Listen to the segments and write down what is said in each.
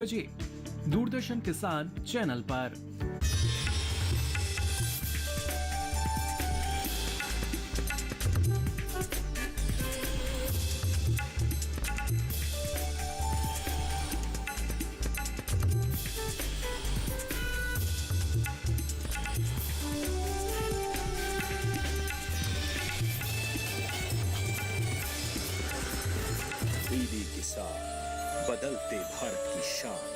बजे दूरदर्शन किसान चैनल पर। डीडी किसान, बदलते भारत की शान।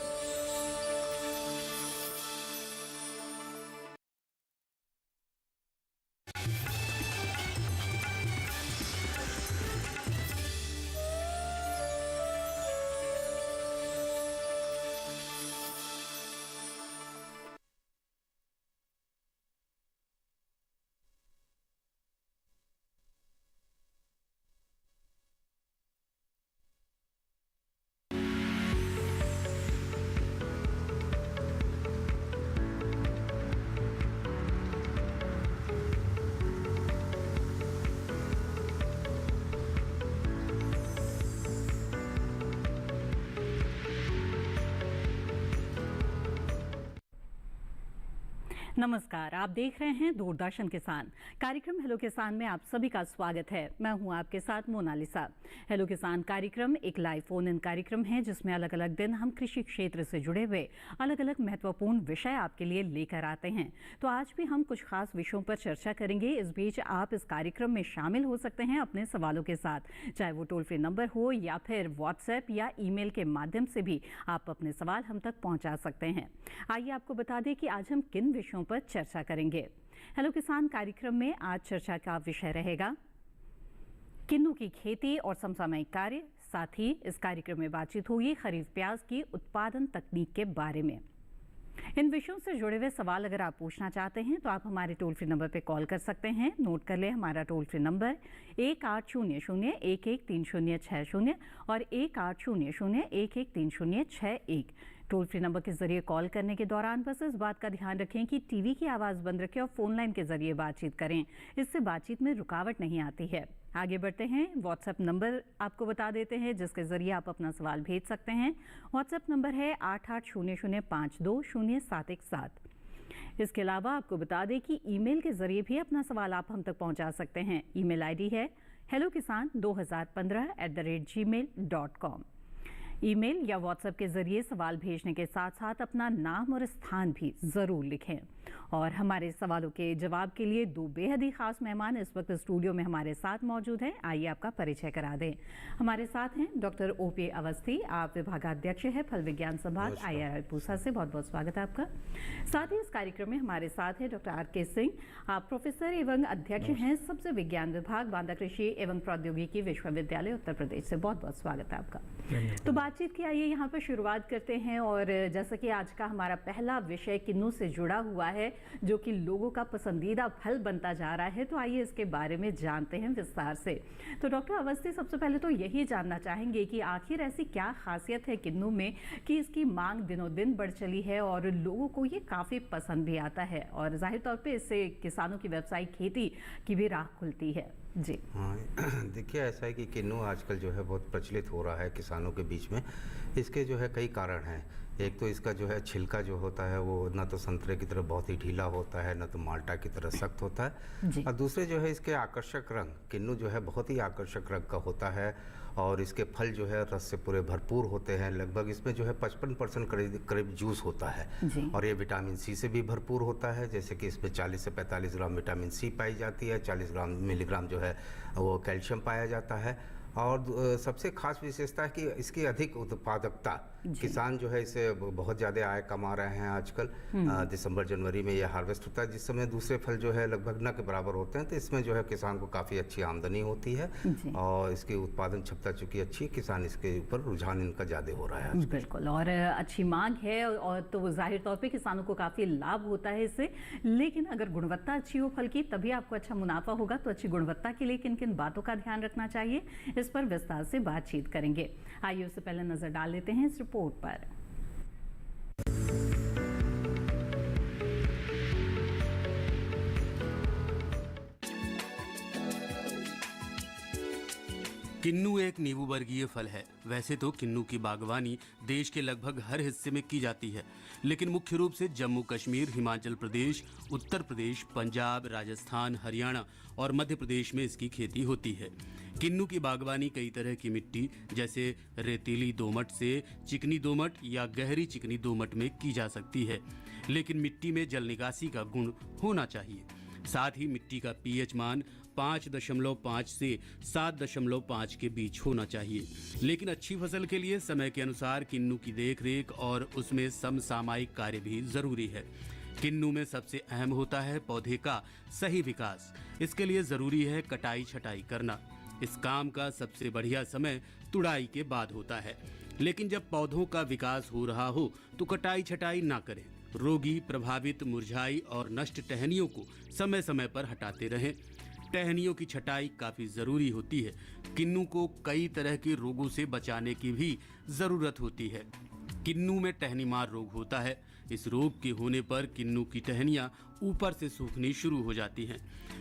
नमस्कार, आप देख रहे हैं दूरदर्शन किसान। कार्यक्रम हेलो किसान में आप सभी का स्वागत है। मैं हूं आपके साथ मोनालिसा। हेलो किसान कार्यक्रम एक लाइव फोन इन कार्यक्रम है जिसमें अलग अलग दिन हम कृषि क्षेत्र से जुड़े हुए अलग अलग महत्वपूर्ण विषय आपके लिए लेकर आते हैं। तो आज भी हम कुछ खास विषयों पर चर्चा करेंगे। इस बीच आप इस कार्यक्रम में शामिल हो सकते हैं अपने सवालों के साथ, चाहे वो टोल फ्री नंबर हो या फिर व्हाट्सएप या ईमेल के माध्यम से भी आप अपने सवाल हम तक पहुंचा सकते हैं। आइए आपको बता दें कि आज हम किन विषयों पर चर्चा करेंगे। हेलो किसान कार्यक्रम में आज चर्चा का विषय रहेगा किन्नू की खेती और समसामयिक कार्य। साथ ही इस कार्यक्रम में बातचीत होगी खरीफ प्याज की उत्पादन तकनीक के बारे में। इन विषयों से जुड़े हुए सवाल अगर आप पूछना चाहते हैं तो आप हमारे टोल फ्री नंबर पर कॉल कर सकते हैं। नोट कर ले हमारा टोल फ्री नंबर 1800-113060 और 1800-113061। टोल फ्री नंबर के जरिए कॉल करने के दौरान बस इस बात का ध्यान रखें कि टीवी की आवाज़ बंद रखें और फोन लाइन के जरिए बातचीत करें। इससे बातचीत में रुकावट नहीं आती है। आगे बढ़ते हैं, व्हाट्सएप नंबर आपको बता देते हैं जिसके जरिए आप अपना सवाल भेज सकते हैं। व्हाट्सएप नंबर है 8800520717। इसके अलावा आपको बता दें कि ईमेल के जरिए भी अपना सवाल आप हम तक पहुंचा सकते हैं। ईमेल आईडी है hellokisan2015@gmail.com। ईमेल या व्हाट्सएप के जरिए सवाल भेजने के साथ साथ अपना नाम और स्थान भी जरूर लिखें। और हमारे सवालों के जवाब के लिए दो बेहद ही खास मेहमान इस वक्त स्टूडियो में हमारे साथ मौजूद हैं। आइए आपका परिचय करा दें। हमारे साथ हैं डॉक्टर ओपी अवस्थी, आप विभागाध्यक्ष हैं फल विज्ञान संभाग IIR पूसा से। बहुत बहुत स्वागत है आपका। साथ ही इस कार्यक्रम में हमारे साथ है डॉक्टर RK सिंह, आप प्रोफेसर एवं अध्यक्ष हैं सब्जी विज्ञान विभाग, बांदा कृषि एवं प्रौद्योगिकी विश्वविद्यालय, उत्तर प्रदेश से। बहुत बहुत स्वागत है आपका। तो बातचीत की आइए यहाँ पर शुरुआत करते हैं। और जैसा कि आज का हमारा पहला विषय किन्नू से जुड़ा हुआ है जो कि लोगों का पसंदीदा फल बनता जा रहा है, तो आइए इसके बारे में जानते हैं विस्तार से। तो डॉक्टर अवस्थी, सबसे पहले तो यही जानना चाहेंगे कि आखिर ऐसी क्या खासियत है किन्नू में कि इसकी मांग दिनों दिन बढ़ चली है और लोगों को ये काफ़ी पसंद भी आता है और जाहिर तौर पे इससे किसानों की व्यावसायिक खेती की भी राह खुलती है। जी हाँ, देखिए ऐसा है कि किन्नू आजकल जो है बहुत प्रचलित हो रहा है किसानों के बीच में। इसके जो है कई कारण हैं। एक तो इसका जो है छिलका जो होता है वो ना तो संतरे की तरह बहुत ही ढीला होता है, ना तो माल्टा की तरह सख्त होता है। और दूसरे जो है इसके आकर्षक रंग, किन्नू जो है बहुत ही आकर्षक रंग का होता है और इसके फल जो है रस से पूरे भरपूर होते हैं। लगभग इसमें जो है 55% करीब जूस होता है और ये विटामिन सी से भी भरपूर होता है। जैसे कि इसमें 40 से 45 ग्राम विटामिन सी पाई जाती है, 40 मिलीग्राम जो है वो कैल्शियम पाया जाता है। और सबसे खास विशेषता है कि इसकी अधिक उत्पादकता। किसान जो है इसे बहुत ज़्यादा आय कमा रहे हैं आजकल। दिसंबर जनवरी में ये हार्वेस्ट होता है जिस समय दूसरे फल जो है लगभग न के बराबर होते हैं, तो इसमें जो है किसान को काफ़ी अच्छी आमदनी होती है और इसकी उत्पादन क्षमता चूँकि अच्छी, किसान इसके ऊपर रुझान इनका ज़्यादा हो रहा है। बिल्कुल, और अच्छी मांग है और तो जाहिर तौर पर किसानों को काफ़ी लाभ होता है इससे। लेकिन अगर गुणवत्ता अच्छी हो फल की तभी आपको अच्छा मुनाफा होगा। तो अच्छी गुणवत्ता के लिए किन किन बातों का ध्यान रखना चाहिए, इस पर विस्तार से बातचीत करेंगे। आइए उससे पहले नजर डाल लेते हैं इस रिपोर्ट पर। किन्नू एक नींबू वर्गीय फल है। वैसे तो किन्नू की बागवानी देश के लगभग हर हिस्से में की जाती है, लेकिन मुख्य रूप से जम्मू कश्मीर, हिमाचल प्रदेश, उत्तर प्रदेश, पंजाब, राजस्थान, हरियाणा और मध्य प्रदेश में इसकी खेती होती है। किन्नू की बागवानी कई तरह की मिट्टी जैसे रेतीली दोमट से चिकनी दोमट या गहरी चिकनी दोमट में की जा सकती है, लेकिन मिट्टी में जल निकासी का गुण होना चाहिए। साथ ही मिट्टी का पीएच मान 5.5 से 7.5 के बीच होना चाहिए। लेकिन अच्छी फसल के लिए समय के अनुसार किन्नू की देखरेख और उसमें समसामयिक कार्य भी जरूरी है। किन्नू में सबसे अहम होता है पौधे का सही विकास। इसके लिए जरूरी है कटाई छटाई करना। इस काम का सबसे बढ़िया समय तुड़ाई के बाद होता है, लेकिन जब पौधों का विकास हो रहा हो तो कटाई छटाई ना करें। रोगी, प्रभावित, मुरझाई और नष्ट टहनियों को समय समय पर हटाते रहें। टहनियों की छटाई काफी जरूरी होती है। किन्नू को कई तरह के रोगों से बचाने की भी जरूरत होती है। किन्नू में टहनी मार रोग होता है। इस रोग के होने पर किन्नू की टहनियां ऊपर से सूखनी शुरू हो जाती हैं।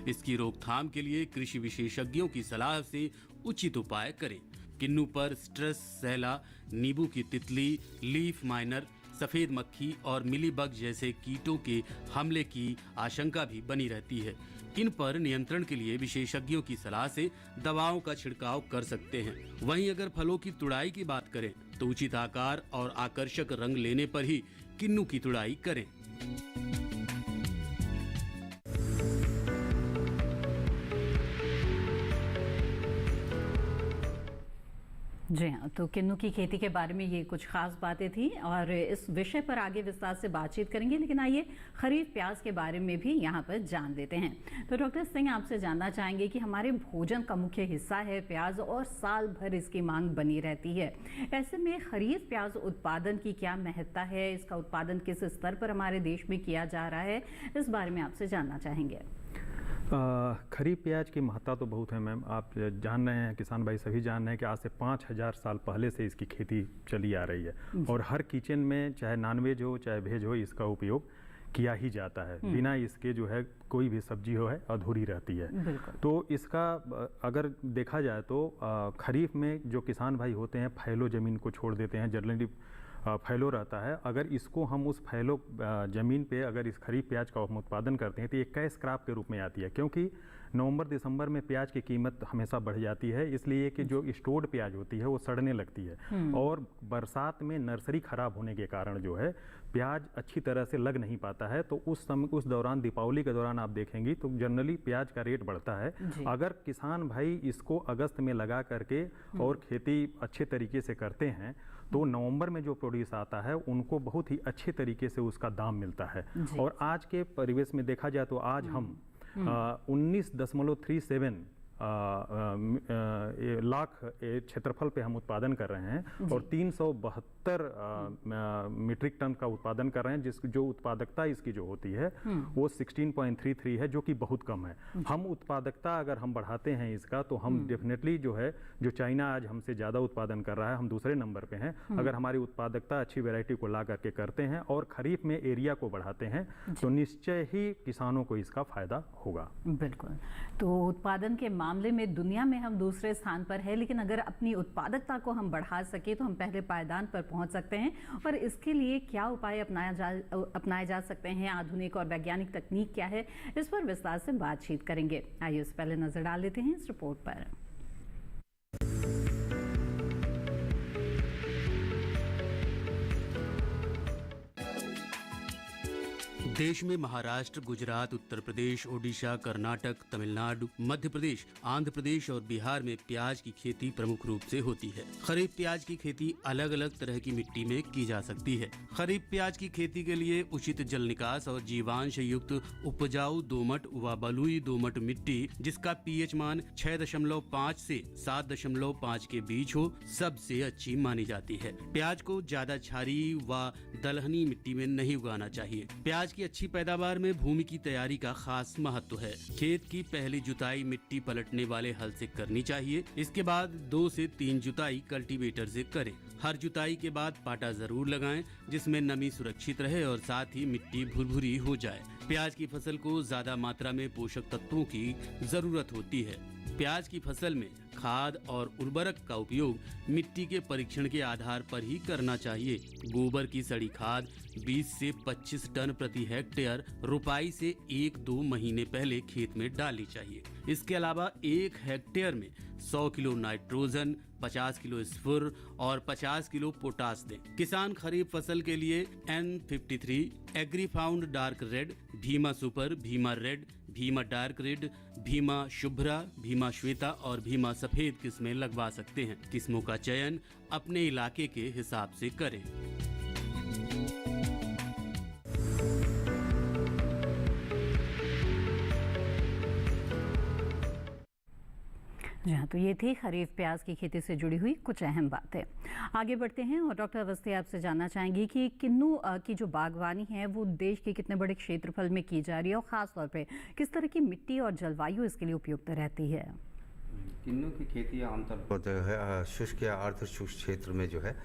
इसकी रोकथाम के लिए कृषि विशेषज्ञों की सलाह से उचित उपाय करें। किन्नू पर स्ट्रेस, सैला, नींबू की तितली, लीफ माइनर, सफेद मक्खी और मिलीबग जैसे कीटों के हमले की आशंका भी बनी रहती है। इन पर नियंत्रण के लिए विशेषज्ञों की सलाह से दवाओं का छिड़काव कर सकते हैं। वहीं अगर फलों की तुड़ाई की बात करें तो उचित आकार और आकर्षक रंग लेने पर ही किन्नू की तुड़ाई करें। जी हाँ, तो किन्नू की खेती के बारे में ये कुछ खास बातें थी और इस विषय पर आगे विस्तार से बातचीत करेंगे, लेकिन आइए खरीफ प्याज के बारे में भी यहाँ पर जान लेते हैं। तो डॉक्टर सिंह, आपसे जानना चाहेंगे कि हमारे भोजन का मुख्य हिस्सा है प्याज और साल भर इसकी मांग बनी रहती है। ऐसे में खरीफ प्याज उत्पादन की क्या महत्ता है, इसका उत्पादन किस स्तर पर हमारे देश में किया जा रहा है, इस बारे में आपसे जानना चाहेंगे। खरीफ प्याज की महत्ता तो बहुत है मैम। आप जान रहे हैं, किसान भाई सभी जान रहे हैं कि आज से 5000 साल पहले से इसकी खेती चली आ रही है और हर किचन में चाहे नॉनवेज हो चाहे वेज हो इसका उपयोग किया ही जाता है। बिना इसके जो है कोई भी सब्जी हो है अधूरी रहती है। तो इसका अगर देखा जाए तो खरीफ में जो किसान भाई होते हैं फैलो ज़मीन को छोड़ देते हैं, जनरली फैलो रहता है। अगर इसको हम उस फैलो ज़मीन पे अगर इस खरीफ प्याज का हम उत्पादन करते हैं तो ये कैश क्रॉप के रूप में आती है, क्योंकि नवंबर दिसंबर में प्याज की कीमत हमेशा बढ़ जाती है, इसलिए कि जो स्टोर्ड प्याज होती है वो सड़ने लगती है और बरसात में नर्सरी खराब होने के कारण जो है प्याज अच्छी तरह से लग नहीं पाता है। तो उस समय उस दौरान दीपावली के दौरान आप देखेंगी तो जनरली प्याज का रेट बढ़ता है। अगर किसान भाई इसको अगस्त में लगा करके और खेती अच्छे तरीके से करते हैं तो नवंबर में जो प्रोड्यूस आता है उनको बहुत ही अच्छे तरीके से उसका दाम मिलता है। और आज के परिवेश में देखा जाए तो आज हम 19.37 लाख क्षेत्रफल पे हम उत्पादन कर रहे हैं और 372 मीट्रिक टन का उत्पादन कर रहे हैं, जिस जो उत्पादकता इसकी जो होती है वो 16.33 है, जो कि बहुत कम है। हम उत्पादकता अगर हम बढ़ाते हैं इसका तो हम डेफिनेटली जो है, जो चाइना आज हमसे ज़्यादा उत्पादन कर रहा है, हम दूसरे नंबर पे हैं। अगर हमारी उत्पादकता अच्छी वैरायटी को ला करके करते हैं और खरीफ में एरिया को बढ़ाते हैं तो निश्चय ही किसानों को इसका फायदा होगा। बिल्कुल। तो उत्पादन के मामले में दुनिया में हम दूसरे स्थान पर है, लेकिन अगर अपनी उत्पादकता को हम बढ़ा सके तो हम पहले पायदान पर पहुंच सकते हैं। और इसके लिए क्या उपाय अपनाए जा सकते हैं, आधुनिक और वैज्ञानिक तकनीक क्या है, इस पर विस्तार से बातचीत करेंगे। आइए इस पहले नजर डाल लेते हैं इस रिपोर्ट पर। देश में महाराष्ट्र, गुजरात, उत्तर प्रदेश, ओडिशा, कर्नाटक, तमिलनाडु, मध्य प्रदेश, आंध्र प्रदेश और बिहार में प्याज की खेती प्रमुख रूप से होती है। खरीफ प्याज की खेती अलग अलग तरह की मिट्टी में की जा सकती है। खरीफ प्याज की खेती के लिए उचित जल निकास और जीवांश युक्त उपजाऊ दोमट व बलुई दोमट मिट्टी जिसका पीएच मान 6.5 से 7.5 के बीच हो सबसे अच्छी मानी जाती है। प्याज को ज्यादा क्षारीय व दलहनी मिट्टी में नहीं उगाना चाहिए। प्याज की अच्छी पैदावार में भूमि की तैयारी का खास महत्व है। खेत की पहली जुताई मिट्टी पलटने वाले हल से करनी चाहिए। इसके बाद 2 से 3 जुताई कल्टीवेटर से करें। हर जुताई के बाद पाटा जरूर लगाएं जिसमें नमी सुरक्षित रहे और साथ ही मिट्टी भुरभुरी हो जाए। प्याज की फसल को ज्यादा मात्रा में पोषक तत्वों की जरूरत होती है। प्याज की फसल में खाद और उर्वरक का उपयोग मिट्टी के परीक्षण के आधार पर ही करना चाहिए। गोबर की सड़ी खाद 20 से 25 टन प्रति हेक्टेयर रुपाई से 1-2 महीने पहले खेत में डालनी चाहिए। इसके अलावा 1 हेक्टेयर में 100 किलो नाइट्रोजन, 50 किलो स्फुर और 50 किलो पोटास दें। किसान खरीफ फसल के लिए N53, Agrifound dark red, Bhima super, Bhima red, Bhima dark red, Bhima Shubhra, Bhima Shweta और भीमा सफेद किस्में लगवा सकते हैं। किस्मों का चयन अपने इलाके के हिसाब से करें। जी हाँ, तो ये थी खरीफ प्याज की खेती से जुड़ी हुई कुछ अहम बातें। आगे बढ़ते हैं और डॉक्टर अवस्थी आपसे जानना चाहेंगी कि किन्नू की जो बागवानी है वो देश के कितने बड़े क्षेत्रफल में की जा रही है और ख़ास तौर पे किस तरह की मिट्टी और जलवायु इसके लिए उपयुक्त रहती है। किन्नू की खेती आमतौर पर जो है शुष्क या अर्ध शुष्क क्षेत्र में जो है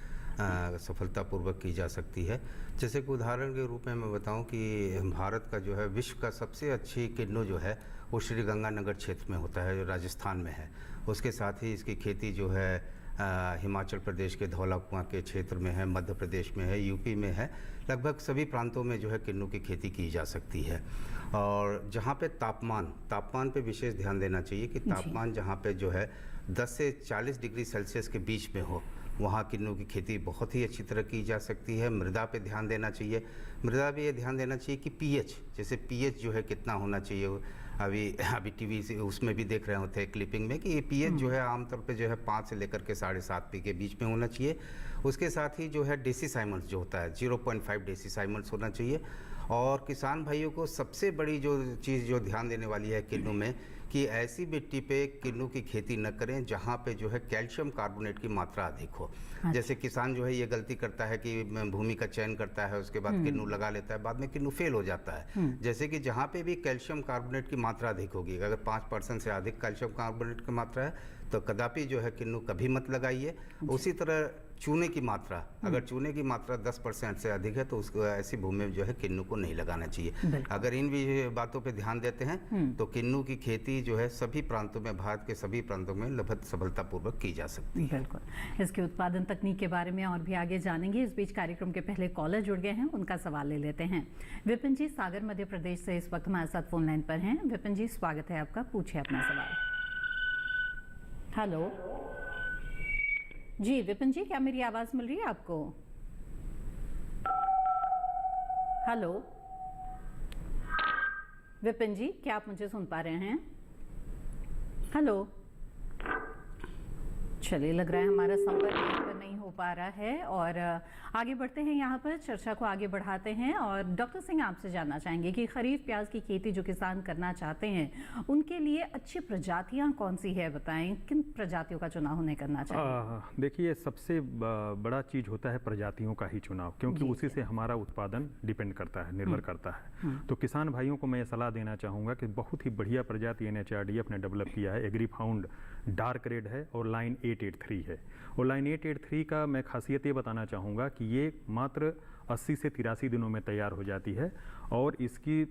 सफलतापूर्वक की जा सकती है। जैसे कि उदाहरण के रूप में मैं बताऊं कि भारत का जो है विश्व का सबसे अच्छी किन्नू जो है वो श्री गंगानगर क्षेत्र में होता है, जो राजस्थान में है। उसके साथ ही इसकी खेती जो है हिमाचल प्रदेश के धौला कुआं के क्षेत्र में है, मध्य प्रदेश में है, यूपी में है। लगभग सभी प्रांतों में जो है किन्नू की खेती की जा सकती है। और जहाँ पे तापमान पे विशेष ध्यान देना चाहिए कि तापमान जहाँ पे जो है 10 से 40 डिग्री सेल्सियस के बीच में हो, वहाँ किन्नू की खेती बहुत ही अच्छी तरह की जा सकती है। मृदा पे ध्यान देना चाहिए। मृदा पे ये ध्यान देना चाहिए कि पीएच, जैसे पीएच जो है कितना होना चाहिए। अभी टीवी से उसमें भी देख रहे होते हैं क्लिपिंग में कि पीएच जो है आमतौर पे जो है 5 से लेकर के 7.5 पी के बीच में होना चाहिए। उसके साथ ही जो है डेसीसाइमल्स जो होता है 0.5 डेसीसाइमल्स होना चाहिए। और किसान भाइयों को सबसे बड़ी जो चीज़ जो ध्यान देने वाली है किन्नू में कि ऐसी मिट्टी पे किन्नू की खेती न करें जहाँ पे जो है कैल्शियम कार्बोनेट की मात्रा अधिक हो। अच्छा। जैसे किसान जो है ये गलती करता है कि भूमि का चयन करता है, उसके बाद किन्नू लगा लेता है, बाद में किन्नू फेल हो जाता है। जैसे कि जहाँ पे भी कैल्शियम कार्बोनेट की मात्रा अधिक होगी, अगर 5% से अधिक कैल्शियम कार्बोनेट की मात्रा है तो कदापि जो है किन्नू कभी मत लगाइए। उसी तरह चूने की मात्रा, अगर चूने की मात्रा 10% से अधिक है तो उसको ऐसी भूमि में जो है किन्नू को नहीं लगाना चाहिए। अगर इन भी बातों पे ध्यान देते हैं तो किन्नू की खेती जो है सभी प्रांतों में, भारत के सभी प्रांतों में लगभग सफलतापूर्वक की जा सकती है। बिल्कुल। इसके उत्पादन तकनीक के बारे में और भी आगे जानेंगे। इस बीच कार्यक्रम के पहले कॉलर जुड़ गए हैं, उनका सवाल ले लेते हैं। विपिन जी सागर मध्य प्रदेश से इस वक्त हमारे साथ फोन लाइन पर हैं। विपिन जी स्वागत है आपका, पूछिए अपना सवाल। हेलो जी विपिन जी, क्या मेरी आवाज मिल रही है आपको? हेलो विपिन जी, क्या आप मुझे सुन पा रहे हैं? हेलो, चलिए लग रहा है हमारा संपर्क यहाँ पर नहीं हो पा रहा है और आगे बढ़ते हैं, यहाँ पर चर्चा को आगे बढ़ाते हैं। और डॉक्टर सिंह आपसे जानना चाहेंगे कि खरीफ प्याज की खेती जो किसान करना चाहते हैं उनके लिए अच्छी प्रजातियाँ कौन सी है, बताएं किन प्रजातियों का चुनाव उन्हें करना चाहिए? देखिए, सबसे बड़ा चीज़ होता है प्रजातियों का ही चुनाव, क्योंकि उसी से हमारा उत्पादन डिपेंड करता है, निर्भर करता है। तो किसान भाइयों को मैं सलाह देना चाहूँगा कि बहुत ही बढ़िया प्रजाति NHRDF ने डेवलप किया है। एग्रीफाउंड डार्क रेड है और लाइन 883 है। और लाइन 883 का मैं खासियत ये बताना चाहूँगा कि ये मात्र 80 से 83 दिनों में तैयार हो जाती है और इसकी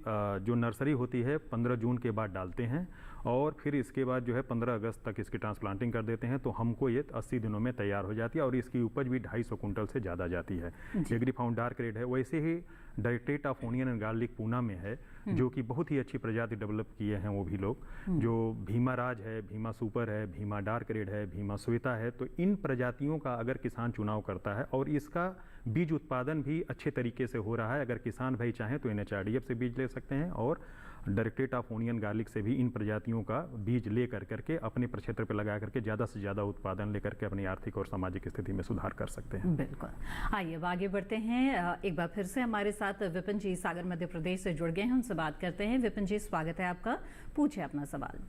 जो नर्सरी होती है 15 जून के बाद डालते हैं और फिर इसके बाद जो है 15 अगस्त तक इसकी ट्रांसप्लांटिंग कर देते हैं, तो हमको ये 80 दिनों में तैयार हो जाती है और इसकी उपज भी 250 कुंटल से ज़्यादा जाती है। एग्रीफाउंड डार्क रेड है। वैसे ही directorate of onion and garlic Poona में है, जो कि बहुत ही अच्छी प्रजाति डेवलप किए हैं वो भी लोग, जो भीमा राज है, भीमा सुपर है, भीमा डार्क रेड है, भीमा श्वेता है। तो इन प्रजातियों का अगर किसान चुनाव करता है और इसका बीज उत्पादन भी अच्छे तरीके से हो रहा है, अगर किसान भाई चाहें तो NHRDF से बीज ले सकते हैं और डायरेक्टरेट ऑफ ओनियन गार्लिक से भी इन प्रजातियों का बीज ले करके अपने प्रक्षेत्र पर लगा करके ज़्यादा से ज़्यादा उत्पादन लेकर के अपनी आर्थिक और सामाजिक स्थिति में सुधार कर सकते हैं। बिल्कुल। आइए अब आगे बढ़ते हैं। एक बार फिर से हमारे साथ विपिन जी सागर मध्य प्रदेश से जुड़ गए हैं, उनसे बात करते हैं। विपिन जी स्वागत है आपका, पूछिए अपना सवाल।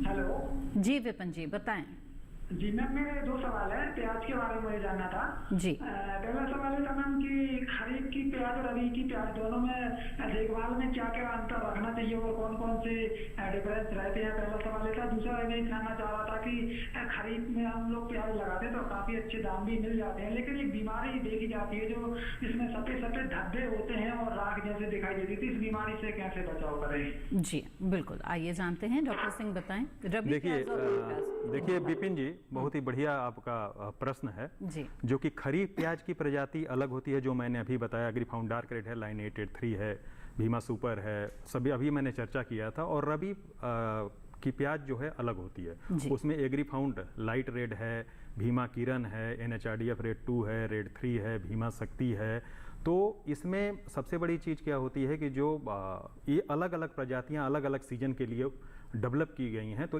हेलो जी विपिन जी बताएं। जी मैम, मेरे 2 सवाल है। प्याज के बारे में मुझे जानना था जी। पहला सवाल है मैम कि खरीफ की प्याज और रबी की प्याज दोनों में देखभाल में क्या क्या अंतर रखना चाहिए और कौन कौन से डिफरेंस रहते हैं, पहला सवाल है था। दूसरा मैं जानना चाह रहा था कि खरीफ में हम लोग प्याज लगाते हैं तो काफी अच्छे दाम किसान भी मिल जाते हैं, लेकिन एक बीमारी देखी जाती है जो इसमें सफेद सफेद धब्बे होते हैं और राख जैसे दिखाई देती है। तो इस बीमारी से कैसे बचाव करें? जी बिल्कुल, आइए जानते हैं। डॉक्टर सिंह बताएं। रबी देखिए प्याज और खरीफ प्याज। देखिए विपिन जी, बहुत ही बढ़िया आपका प्रश्न है जी। जो कि खरीफ प्याज की प्रजाति अलग होती है, जो मैंने अभी बताया। एग्रीफाउंड डार्क रेड है, लाइन 883 है, भीमा सुपर है, सभी अभी मैंने चर्चा किया था। और रबी की प्याज जो है अलग होती है, उसमें एग्रीफाउंड लाइट रेड है, भीमा किरण है, NHRDF रेड 2 है, रेड 3 है, भीमा शक्ति है। तो इसमें सबसे बड़ी चीज़ क्या होती है कि जो ये अलग अलग प्रजातियां अलग अलग सीजन के लिए डेवलप की गई हैं, तो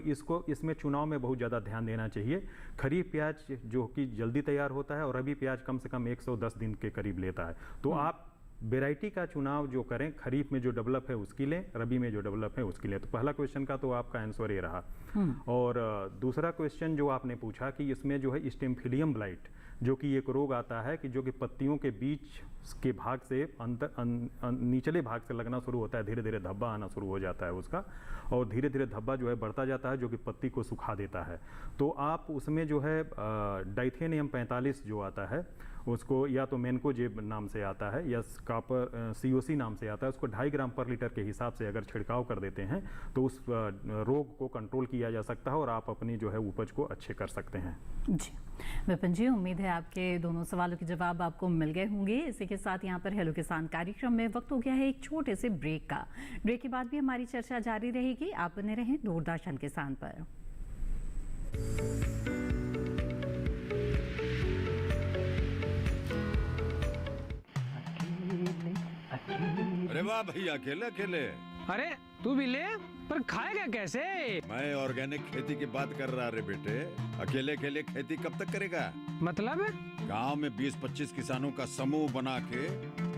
इसमें चुनाव में बहुत ज़्यादा ध्यान देना चाहिए। खरीफ प्याज जो कि जल्दी तैयार होता है और रबी प्याज कम से कम 110 दिन के करीब लेता है। तो आप वेराइटी का चुनाव जो करें, खरीफ में जो डेवलप है उसकी लें, रबी में जो डेवलप है उसकी लें। तो पहला क्वेश्चन का तो आपका आंसर ये रहा। और दूसरा क्वेश्चन जो आपने पूछा कि इसमें जो है स्टेमफिलियम ब्लाइट, जो कि एक रोग आता है कि जो कि पत्तियों के बीच के भाग से निचले भाग से लगना शुरू होता है, धीरे धीरे धब्बा आना शुरू हो जाता है उसका, और धीरे धीरे धब्बा जो है बढ़ता जाता है, जो कि पत्ती को सुखा देता है। तो आप उसमें जो है डाइथेनियम 45 जो आता है उसको, या तो मेनकोजेब नाम से आता है या कापर COC नाम से आता है, उसको 2.5 ग्राम पर लीटर के हिसाब से अगर छिड़काव कर देते हैं तो उस रोग को कंट्रोल किया जा सकता है और आप अपनी जो है उपज को अच्छे कर सकते हैं। जी विपिन जी, उम्मीद है आपके दोनों सवालों के जवाब आपको मिल गए होंगे। इसी के साथ यहाँ पर हेलो किसान कार्यक्रम में वक्त हो गया है एक छोटे से ब्रेक का। ब्रेक के बाद भी हमारी चर्चा जारी रहेगी। आप बने रहें दूरदर्शन किसान पर। अरे वाह भैया, अकेले अकेले। अरे तू भी ले, पर खाएगा कैसे? मैं ऑर्गेनिक खेती की बात कर रहा रे बेटे। अकेले अकेले खेती कब तक करेगा? मतलब? गांव में 20-25 किसानों का समूह बना के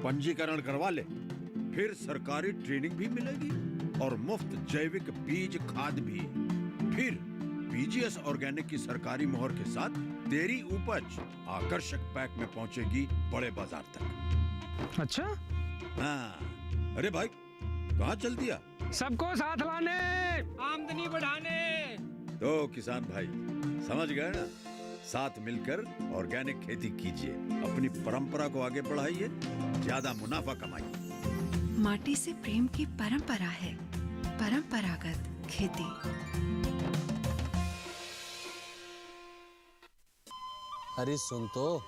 पंजीकरण करवा ले, फिर सरकारी ट्रेनिंग भी मिलेगी और मुफ्त जैविक बीज खाद भी। फिर BGS ऑर्गेनिक की सरकारी मोहर के साथ तेरी उपज आकर्षक पैक में पहुंचेगी बड़े बाजार तक। अच्छा? हाँ। अरे भाई, कहाँ चल दिया? सबको साथ लाने, आमदनी बढ़ाने। तो किसान भाई समझ गए ना? साथ मिलकर ऑर्गेनिक खेती कीजिए, अपनी परंपरा को आगे बढ़ाइए, ज्यादा मुनाफा कमाइए। माटी से प्रेम की परंपरा है परंपरागत खेती। अरे सुन तो।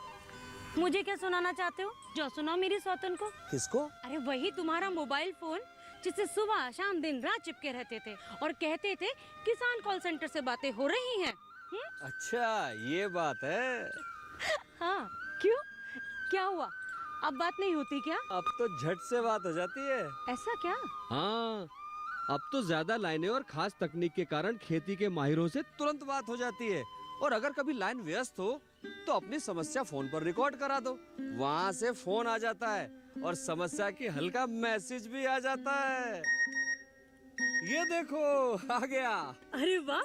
मुझे क्या सुनाना चाहते हो? जो सुनाओ मेरी सौतन को। किसको? अरे वही तुम्हारा मोबाइल फोन जिससे सुबह शाम दिन रात चिपके रहते थे और कहते थे किसान कॉल सेंटर से बातें हो रही हैं। अच्छा ये बात है। हाँ, क्यों? क्या हुआ? अब बात नहीं होती क्या? अब तो झट से बात हो जाती है। ऐसा क्या? हाँ, अब तो ज्यादा लाइनें और खास तकनीक के कारण खेती के माहिरों से तुरंत बात हो जाती है। और अगर कभी लाइन व्यस्त हो तो अपनी समस्या फोन पर रिकॉर्ड करा दो, वहाँ से फोन आ जाता है और समस्या की हल का मैसेज भी आ जाता है। ये देखो आ गया। अरे वाह,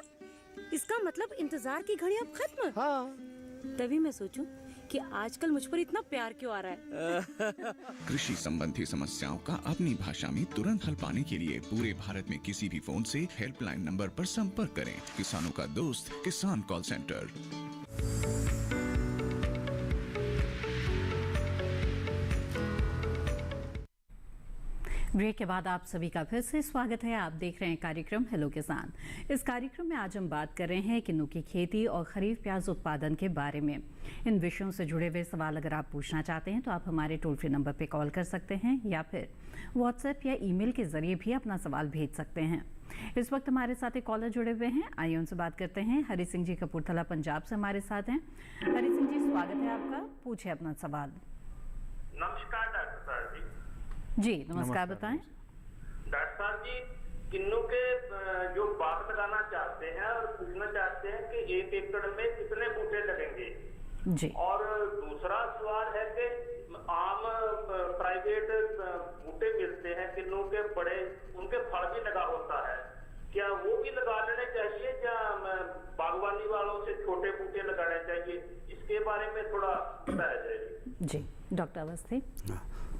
इसका मतलब इंतजार की घड़ी अब खत्म। हाँ। तभी मैं सोचूं कि आजकल मुझ पर इतना प्यार क्यों आ रहा है। कृषि संबंधी समस्याओं का अपनी भाषा में तुरंत हल पाने के लिए पूरे भारत में किसी भी फोन से हेल्पलाइन नंबर पर संपर्क करें। किसानों का दोस्त किसान कॉल सेंटर। ब्रेक के बाद आप सभी का फिर से स्वागत है। आप देख रहे हैं कार्यक्रम हेलो किसान। इस कार्यक्रम में आज हम बात कर रहे हैं किन्नू की खेती और खरीफ प्याज उत्पादन के बारे में। इन विषयों से जुड़े हुए सवाल अगर आप पूछना चाहते हैं तो आप हमारे टोल फ्री नंबर पर कॉल कर सकते हैं या फिर व्हाट्सएप या ईमेल के जरिए भी अपना सवाल भेज सकते हैं। इस वक्त हमारे साथ एक कॉलर जुड़े हुए हैं, आइए उनसे बात करते हैं। हरि सिंह जी कपूरथला पंजाब से हमारे साथ हैं। हरि सिंह जी, स्वागत है आपका, पूछे अपना सवाल। नमस्कार डॉक्टर साहब जी। जी नमस्कार, बताएं। डॉक्टर साहब जी, किन्नू के जो बाग लगाना चाहते हैं और पूछना चाहते हैं कि 1 एकड़ में कितने बूटे लगेंगे जी। और दूसरा सवाल है कि आम प्राइवेट बूटे मिलते हैं किन्नू के बड़े, उनके फल भी लगा होता है, क्या वो भी लगा लेने चाहिए या बागवानी वालों से छोटे बूटे लगाने चाहिए? इसके बारे में थोड़ा बताया जाए जी। डॉक्टर अवस्थी।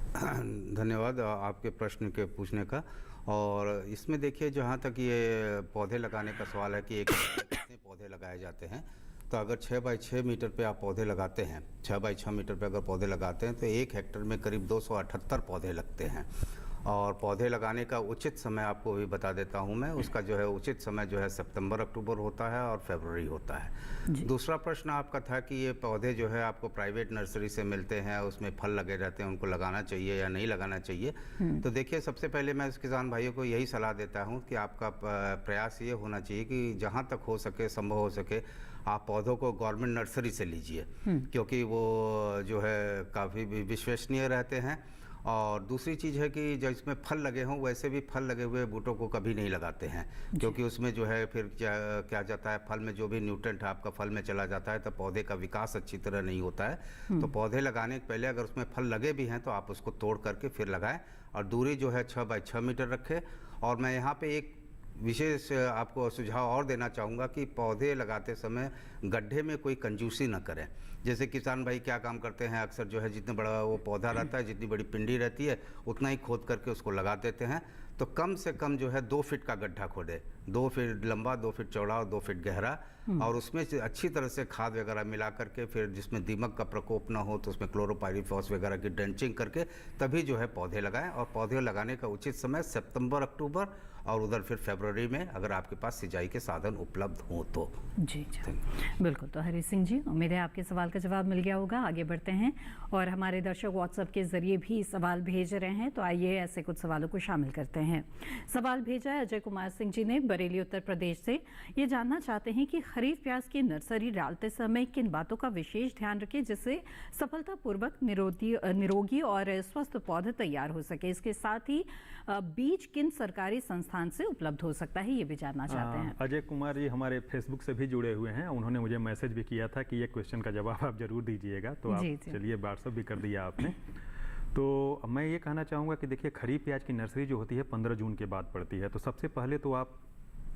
धन्यवाद आपके प्रश्न के पूछने का। और इसमें देखिए, जहाँ तक ये पौधे लगाने का सवाल है कि एक कितने पौधे लगाए जाते हैं, तो अगर 6 बाई 6 मीटर पे आप पौधे लगाते हैं, 6 बाई 6 मीटर पे अगर पौधे लगाते हैं तो 1 हेक्टेयर में करीब 278 पौधे लगते हैं। और पौधे लगाने का उचित समय आपको भी बता देता हूं मैं, उसका जो है उचित समय जो है सितंबर अक्टूबर होता है और फरवरी होता है। दूसरा प्रश्न आपका था कि ये पौधे जो है आपको प्राइवेट नर्सरी से मिलते हैं, उसमें फल लगे रहते हैं, उनको लगाना चाहिए या नहीं लगाना चाहिए। तो देखिए, सबसे पहले मैं किसान भाइयों को यही सलाह देता हूँ कि आपका प्रयास ये होना चाहिए कि जहाँ तक हो सके, संभव हो सके, आप पौधों को गवर्नमेंट नर्सरी से लीजिए, क्योंकि वो जो है काफ़ी विश्वसनीय रहते हैं। और दूसरी चीज़ है कि जब इसमें फल लगे हों, वैसे भी फल लगे हुए बूटों को कभी नहीं लगाते हैं, क्योंकि उसमें जो है फिर क्या जाता है, फल में जो भी न्यूट्रेंट है आपका फल में चला जाता है, तो पौधे का विकास अच्छी तरह नहीं होता है। तो पौधे लगाने के पहले अगर उसमें फल लगे भी हैं तो आप उसको तोड़ करके फिर लगाएं, और दूरी जो है 6 बाई 6 मीटर रखें। और मैं यहाँ पे एक विशेष आपको सुझाव और देना चाहूँगा कि पौधे लगाते समय गड्ढे में कोई कंजूसी न करें। जैसे किसान भाई क्या काम करते हैं, अक्सर जो है जितना बड़ा वो पौधा रहता है, जितनी बड़ी पिंडी रहती है, उतना ही खोद करके उसको लगा देते हैं। तो कम से कम जो है 2 फीट का गड्ढा खोदे, 2 फीट लंबा, 2 फीट चौड़ा और 2 फीट गहरा, और उसमें से अच्छी तरह से खाद वगैरह मिला करके, फिर जिसमें दीमक का प्रकोप ना हो तो उसमें क्लोरोपाइरीफॉस वगैरह की ड्रेंचिंग करके तभी जो है पौधे लगाएं। और पौधे लगाने का उचित समय सितंबर अक्टूबर और उधर फिर फरवरी में, अगर आपके पास सिंचाई के साधन उपलब्ध हों तो। जी बिल्कुल। तो हरी सिंह जी, उम्मीद है आपके सवाल का जवाब मिल गया होगा। आगे बढ़ते हैं, और हमारे दर्शक व्हाट्सएप के जरिए भी सवाल भेज रहे हैं, तो आइए ऐसे कुछ सवालों को शामिल करते हैं। सवाल भेजा है अजय कुमार सिंह जी ने बरेली उत्तर प्रदेश से। ये जानना चाहते हैं कि खरीफ प्याज की नर्सरी डालते समय किन बातों का विशेष ध्यान रखें जिससे सफलतापूर्वक निरोगी और स्वस्थ पौधे तैयार हो सके। इसके साथ ही बीज किन सरकारी संस्थान से उपलब्ध हो सकता है, ये भी जानना चाहते हैं। अजय कुमार जी हमारे फेसबुक से भी जुड़े हुए हैं, उन्होंने मुझे मैसेज भी किया था कि ये क्वेश्चन का जवाब आप जरूर दीजिएगा, तो आप चलिए व्हाट्सएप भी कर दिया आपने। तो मैं ये कहना चाहूँगा कि देखिए, खरीफ प्याज की नर्सरी जो होती है 15 जून के बाद पड़ती है। तो सबसे पहले तो आप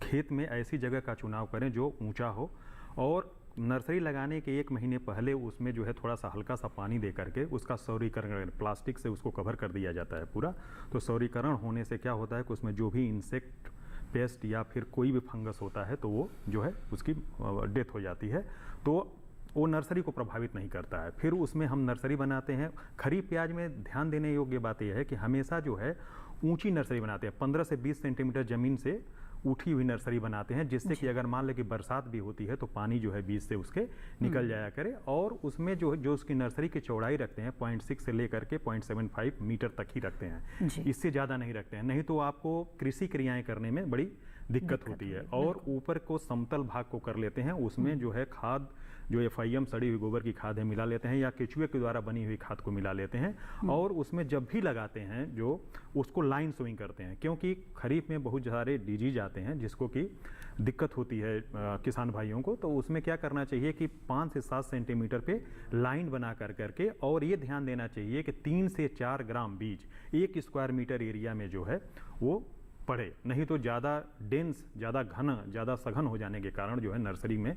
खेत में ऐसी जगह का चुनाव करें जो ऊंचा हो, और नर्सरी लगाने के 1 महीने पहले उसमें जो है थोड़ा सा हल्का सा पानी दे करके उसका सौरीकरण, प्लास्टिक से उसको कवर कर दिया जाता है पूरा। तो सौरीकरण होने से क्या होता है कि उसमें जो भी इंसेक्ट, पेस्ट या फिर कोई भी फंगस होता है तो वो जो है उसकी डेथ हो जाती है, तो वो नर्सरी को प्रभावित नहीं करता है। फिर उसमें हम नर्सरी बनाते हैं। खरीफ प्याज में ध्यान देने योग्य बात यह है कि हमेशा जो है ऊंची नर्सरी बनाते हैं, 15 से 20 सेंटीमीटर ज़मीन से उठी हुई नर्सरी बनाते हैं, जिससे कि अगर मान लें कि बरसात भी होती है तो पानी जो है बीज से उसके निकल जाया करे। और उसमें जो उसकी नर्सरी की चौड़ाई रखते हैं 0.6 से लेकर के 0.75 मीटर तक ही रखते हैं, इससे ज़्यादा नहीं रखते हैं, नहीं तो आपको कृषि क्रियाएं करने में बड़ी दिक्कत होती है। और ऊपर को समतल भाग को कर लेते हैं, उसमें जो है खाद, जो FIM सड़ी हुई गोबर की खाद है, मिला लेते हैं, या केचुए के द्वारा बनी हुई खाद को मिला लेते हैं। और उसमें जब भी लगाते हैं जो उसको लाइन सोइंग करते हैं, क्योंकि खरीफ में बहुत सारे डिजीज आते हैं जिसको कि दिक्कत होती है किसान भाइयों को। तो उसमें क्या करना चाहिए कि 5 से 7 सेंटीमीटर पे लाइन बना करके, और ये ध्यान देना चाहिए कि 3 से 4 ग्राम बीज 1 स्क्वायर मीटर एरिया में जो है वो पड़े, नहीं तो ज़्यादा डेंस, ज़्यादा घना, ज़्यादा सघन हो जाने के कारण जो है नर्सरी में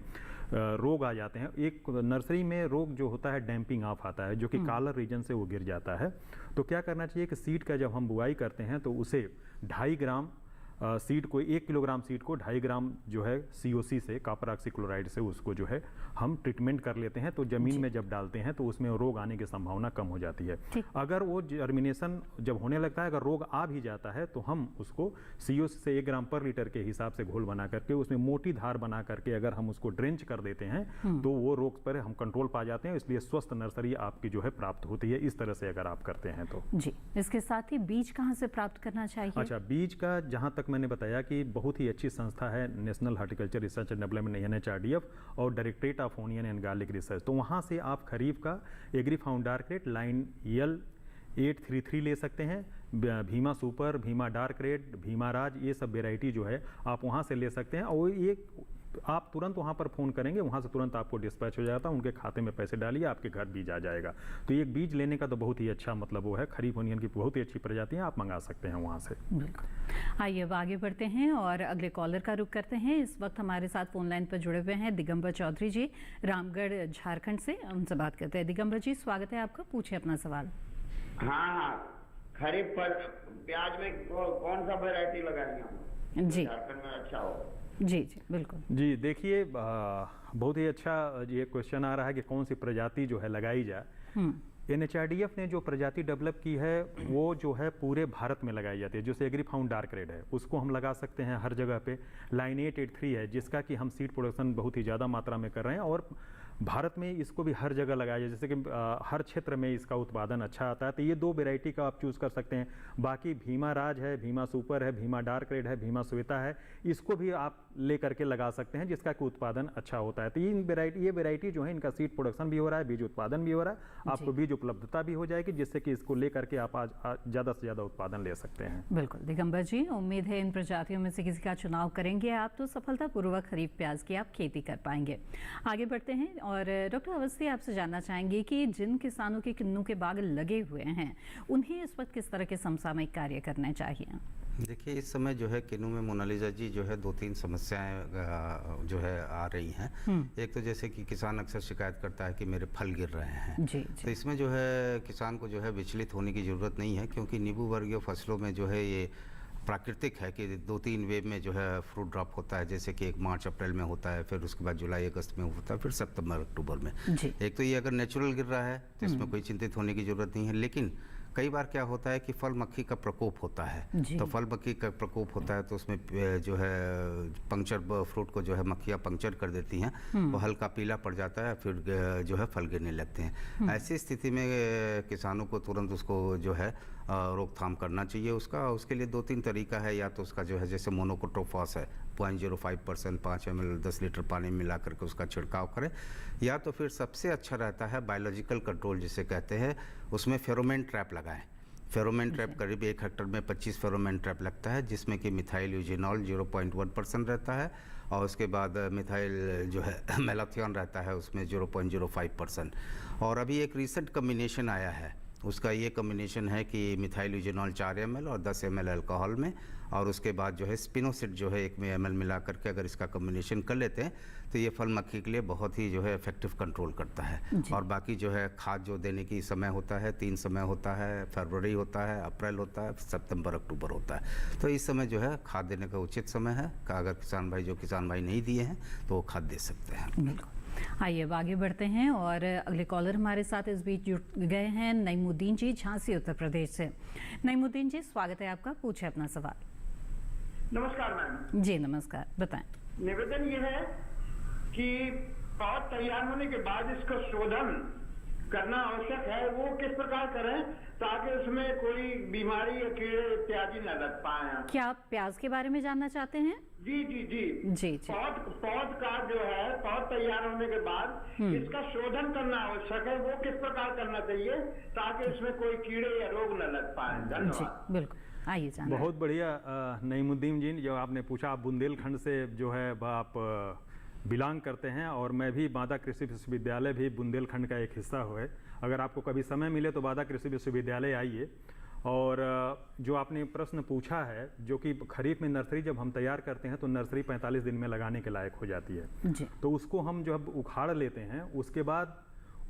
रोग आ जाते हैं। एक नर्सरी में रोग जो होता है डैम्पिंग ऑफ आता है, जो कि कॉलर रीजन से वो गिर जाता है। तो क्या करना चाहिए कि सीड का जब हम बुआई करते हैं तो उसे 2.5 ग्राम सीड को, 1 किलोग्राम सीड को 2.5 ग्राम जो है COC से, कॉपर ऑक्सीक्लोराइड से उसको जो है हम ट्रीटमेंट कर लेते हैं। तो ज़मीन में जब डालते हैं तो उसमें रोग आने की संभावना कम हो जाती है। अगर वो जर्मिनेशन जब होने लगता है, अगर रोग आ भी जाता है तो हम उसको COC से 1 ग्राम पर लीटर के हिसाब से घोल बना करके उसमें मोटी धार बना करके अगर हम उसको ड्रेंच कर देते हैं तो वो रोग पर हम कंट्रोल पा जाते हैं। इसलिए स्वस्थ नर्सरी आपकी जो है प्राप्त होती है, इस तरह से अगर आप करते हैं तो। जी, इसके साथ ही बीज कहाँ से प्राप्त करना चाहिए? अच्छा, बीज का जहाँ तक मैंने बताया कि बहुत ही अच्छी संस्था है national horticulture research and development NHRDF और directorate of onion and garlic research. तो वहाँ से आप खरीफ का Agrifound dark red line L833 ले सकते हैं, Bhima super, Bhima dark red, Bhima Raj, ये सब वेराइटी जो है आप वहाँ से ले सकते हैं। और ये आप तुरंत वहाँ पर फ़ोन करेंगे, वहाँ से तुरंत आपको डिस्पैच हो जाता है, उनके खाते में पैसे डालिए, आपके घर बीज आ जाएगा। तो एक बीज लेने का तो बहुत ही अच्छा मतलब वो है, खरीफ ओनियन की बहुत ही अच्छी प्रजातियाँ आप मंगा सकते हैं वहाँ से। बिल्कुल। आइए अब आगे बढ़ते हैं और अगले कॉलर का रुख करते हैं। इस वक्त हमारे साथ फोन लाइन पर जुड़े हुए हैं दिगंबर चौधरी जी, रामगढ़ झारखंड से। उनसे बात करते हैं। दिगंबर जी, स्वागत है आपका, पूछिए अपना सवाल। हाँ, खरीफ पर प्याज में कौन सा वैरायटी लगानी है जी, झारखंड में अच्छा हो? जी जी बिल्कुल। जी देखिए, बहुत ही अच्छा ये क्वेश्चन आ रहा है कि कौन सी प्रजाति जो है लगाई जाए। NHRDF ने जो प्रजाति डेवलप की है वो जो है पूरे भारत में लगाई जाती है, जो एग्री फाउंड डार्क रेड है उसको हम लगा सकते हैं हर जगह पे। लाइन 883 है जिसका कि हम सीड प्रोडक्शन बहुत ही ज़्यादा मात्रा में कर रहे हैं और भारत में इसको भी हर जगह लगाया जाए, जैसे कि हर क्षेत्र में इसका उत्पादन अच्छा आता है। तो ये 2 वेराइटी का आप चूज़ कर सकते हैं। बाकी भीमा राज है, भीमा सुपर है, भीमा डार्क रेड है, भीमा श्वेता है, इसको भी आप ले करके लगा सकते हैं जिसका कि उत्पादन अच्छा होता है। तो ये वेराइटी जो है इनका सीड प्रोडक्शन भी हो रहा है, बीज उत्पादन भी हो रहा है, आपको बीज उपलब्धता भी हो जाएगी जिससे कि इसको ले करके आप आज ज़्यादा से ज़्यादा उत्पादन ले सकते हैं। बिल्कुल दिगंबर जी, उम्मीद है इन प्रजातियों में से किसी का चुनाव करेंगे आप तो सफलतापूर्वक खरीफ प्याज की आप खेती कर पाएंगे। आगे बढ़ते हैं और डॉक्टर अवस्थी आपसे जानना चाहेंगे कि जिन किसानों के किन्नू के बाग लगे हुए हैं उन्हें इस वक्त किस तरह के समसामयिक कार्य करने चाहिए? देखिए इस समय जो है किन्नू में मोनालिसा जी जो है 2-3 समस्याएं जो है आ रही हैं। एक तो जैसे कि किसान अक्सर शिकायत करता है कि मेरे फल गिर रहे हैं। जी। तो इसमें जो है किसान को जो है विचलित होने की ज़रूरत नहीं है, क्योंकि नींबू वर्गीय फसलों में जो है ये प्राकृतिक है कि 2-3 वेव में जो है फ्रूट ड्रॉप होता है, जैसे कि एक मार्च अप्रैल में होता है, फिर उसके बाद जुलाई अगस्त में होता है, फिर सितंबर अक्टूबर में। एक तो ये अगर नेचुरल गिर रहा है तो इसमें कोई चिंतित होने की ज़रूरत नहीं है। लेकिन कई बार क्या होता है कि फल मक्खी का प्रकोप होता है, तो फल मक्खी का प्रकोप होता है तो उसमें जो है पंक्चर फ्रूट को जो है मक्खियाँ पंक्चर कर देती हैं, वो हल्का पीला पड़ जाता है, फिर जो है फल गिरने लगते हैं। ऐसी स्थिति में किसानों को तुरंत उसको जो है रोकथाम करना चाहिए। उसके लिए 2-3 तरीका है। या तो उसका जो है जैसे मोनोक्रोटोफॉस है 0.05% 5 ml 10 लीटर पानी में मिला करके उसका छिड़काव करें, या तो फिर सबसे अच्छा रहता है बायोलॉजिकल कंट्रोल जिसे कहते हैं, उसमें फेरोमेन ट्रैप लगाएं। फेरोमेन ट्रैप करीब 1 हेक्टर में 25 फेरोमेन ट्रैप लगता है, जिसमें कि मिथाइल यूजिनॉल 0.1% रहता है और उसके बाद मिथाइल जो है मेलाथियन रहता है उसमें 0.05%। और अभी एक रिसेंट कम्बिनेशन आया है, उसका ये कम्बिनेशन है कि मिथाइल यूजिनॉल 4 ml और 10 ml अल्कोहल में, और उसके बाद जो है स्पिनोसिड जो है 1 ml मिला करके अगर इसका कम्बिनेशन कर लेते हैं तो ये फल मक्खी के लिए बहुत ही जो है इफेक्टिव कंट्रोल करता है। और बाकी जो है खाद जो देने की समय होता है 3 समय होता है, फरवरी होता है, अप्रैल होता है, सितंबर अक्टूबर होता है। तो इस समय जो है खाद देने का उचित समय है। अगर किसान भाई नहीं दिए हैं तो वो खाद दे सकते हैं। आइए अब आगे बढ़ते हैं और अगले कॉलर हमारे साथ इस बीच जुड़ गए हैं नईमुद्दीन जी झांसी उत्तर प्रदेश से। नईमुद्दीन जी स्वागत है आपका, पूछे अपना सवाल। नमस्कार मैम। जी नमस्कार, बताएं। निवेदन ये है कि पौध तैयार होने के बाद इसका शोधन करना आवश्यक है, वो किस प्रकार करें ताकि उसमें कोई बीमारी या कीड़े इत्यादि न लग पाए। क्या आप प्याज के बारे में जानना चाहते हैं? जी जी जी जी जी। पौध का जो है पौध तैयार होने के बाद इसका शोधन करना आवश्यक है, वो किस प्रकार करना चाहिए ताकि उसमें कोई कीड़े या रोग न लग पाए। धन्यवाद। बिल्कुल, आइए जानते। बहुत बढ़िया नईमुद्दीन जी, जो आपने पूछा, आप बुंदेलखंड से जो है आप बिलोंग करते हैं और मैं भी बांदा कृषि विश्वविद्यालय भी बुंदेलखंड का एक हिस्सा है। अगर आपको कभी समय मिले तो बांदा कृषि विश्वविद्यालय आइए। और जो आपने प्रश्न पूछा है, जो कि खरीफ में नर्सरी जब हम तैयार करते हैं तो नर्सरी 45 दिन में लगाने के लायक हो जाती है जी। तो उसको हम जब उखाड़ लेते हैं उसके बाद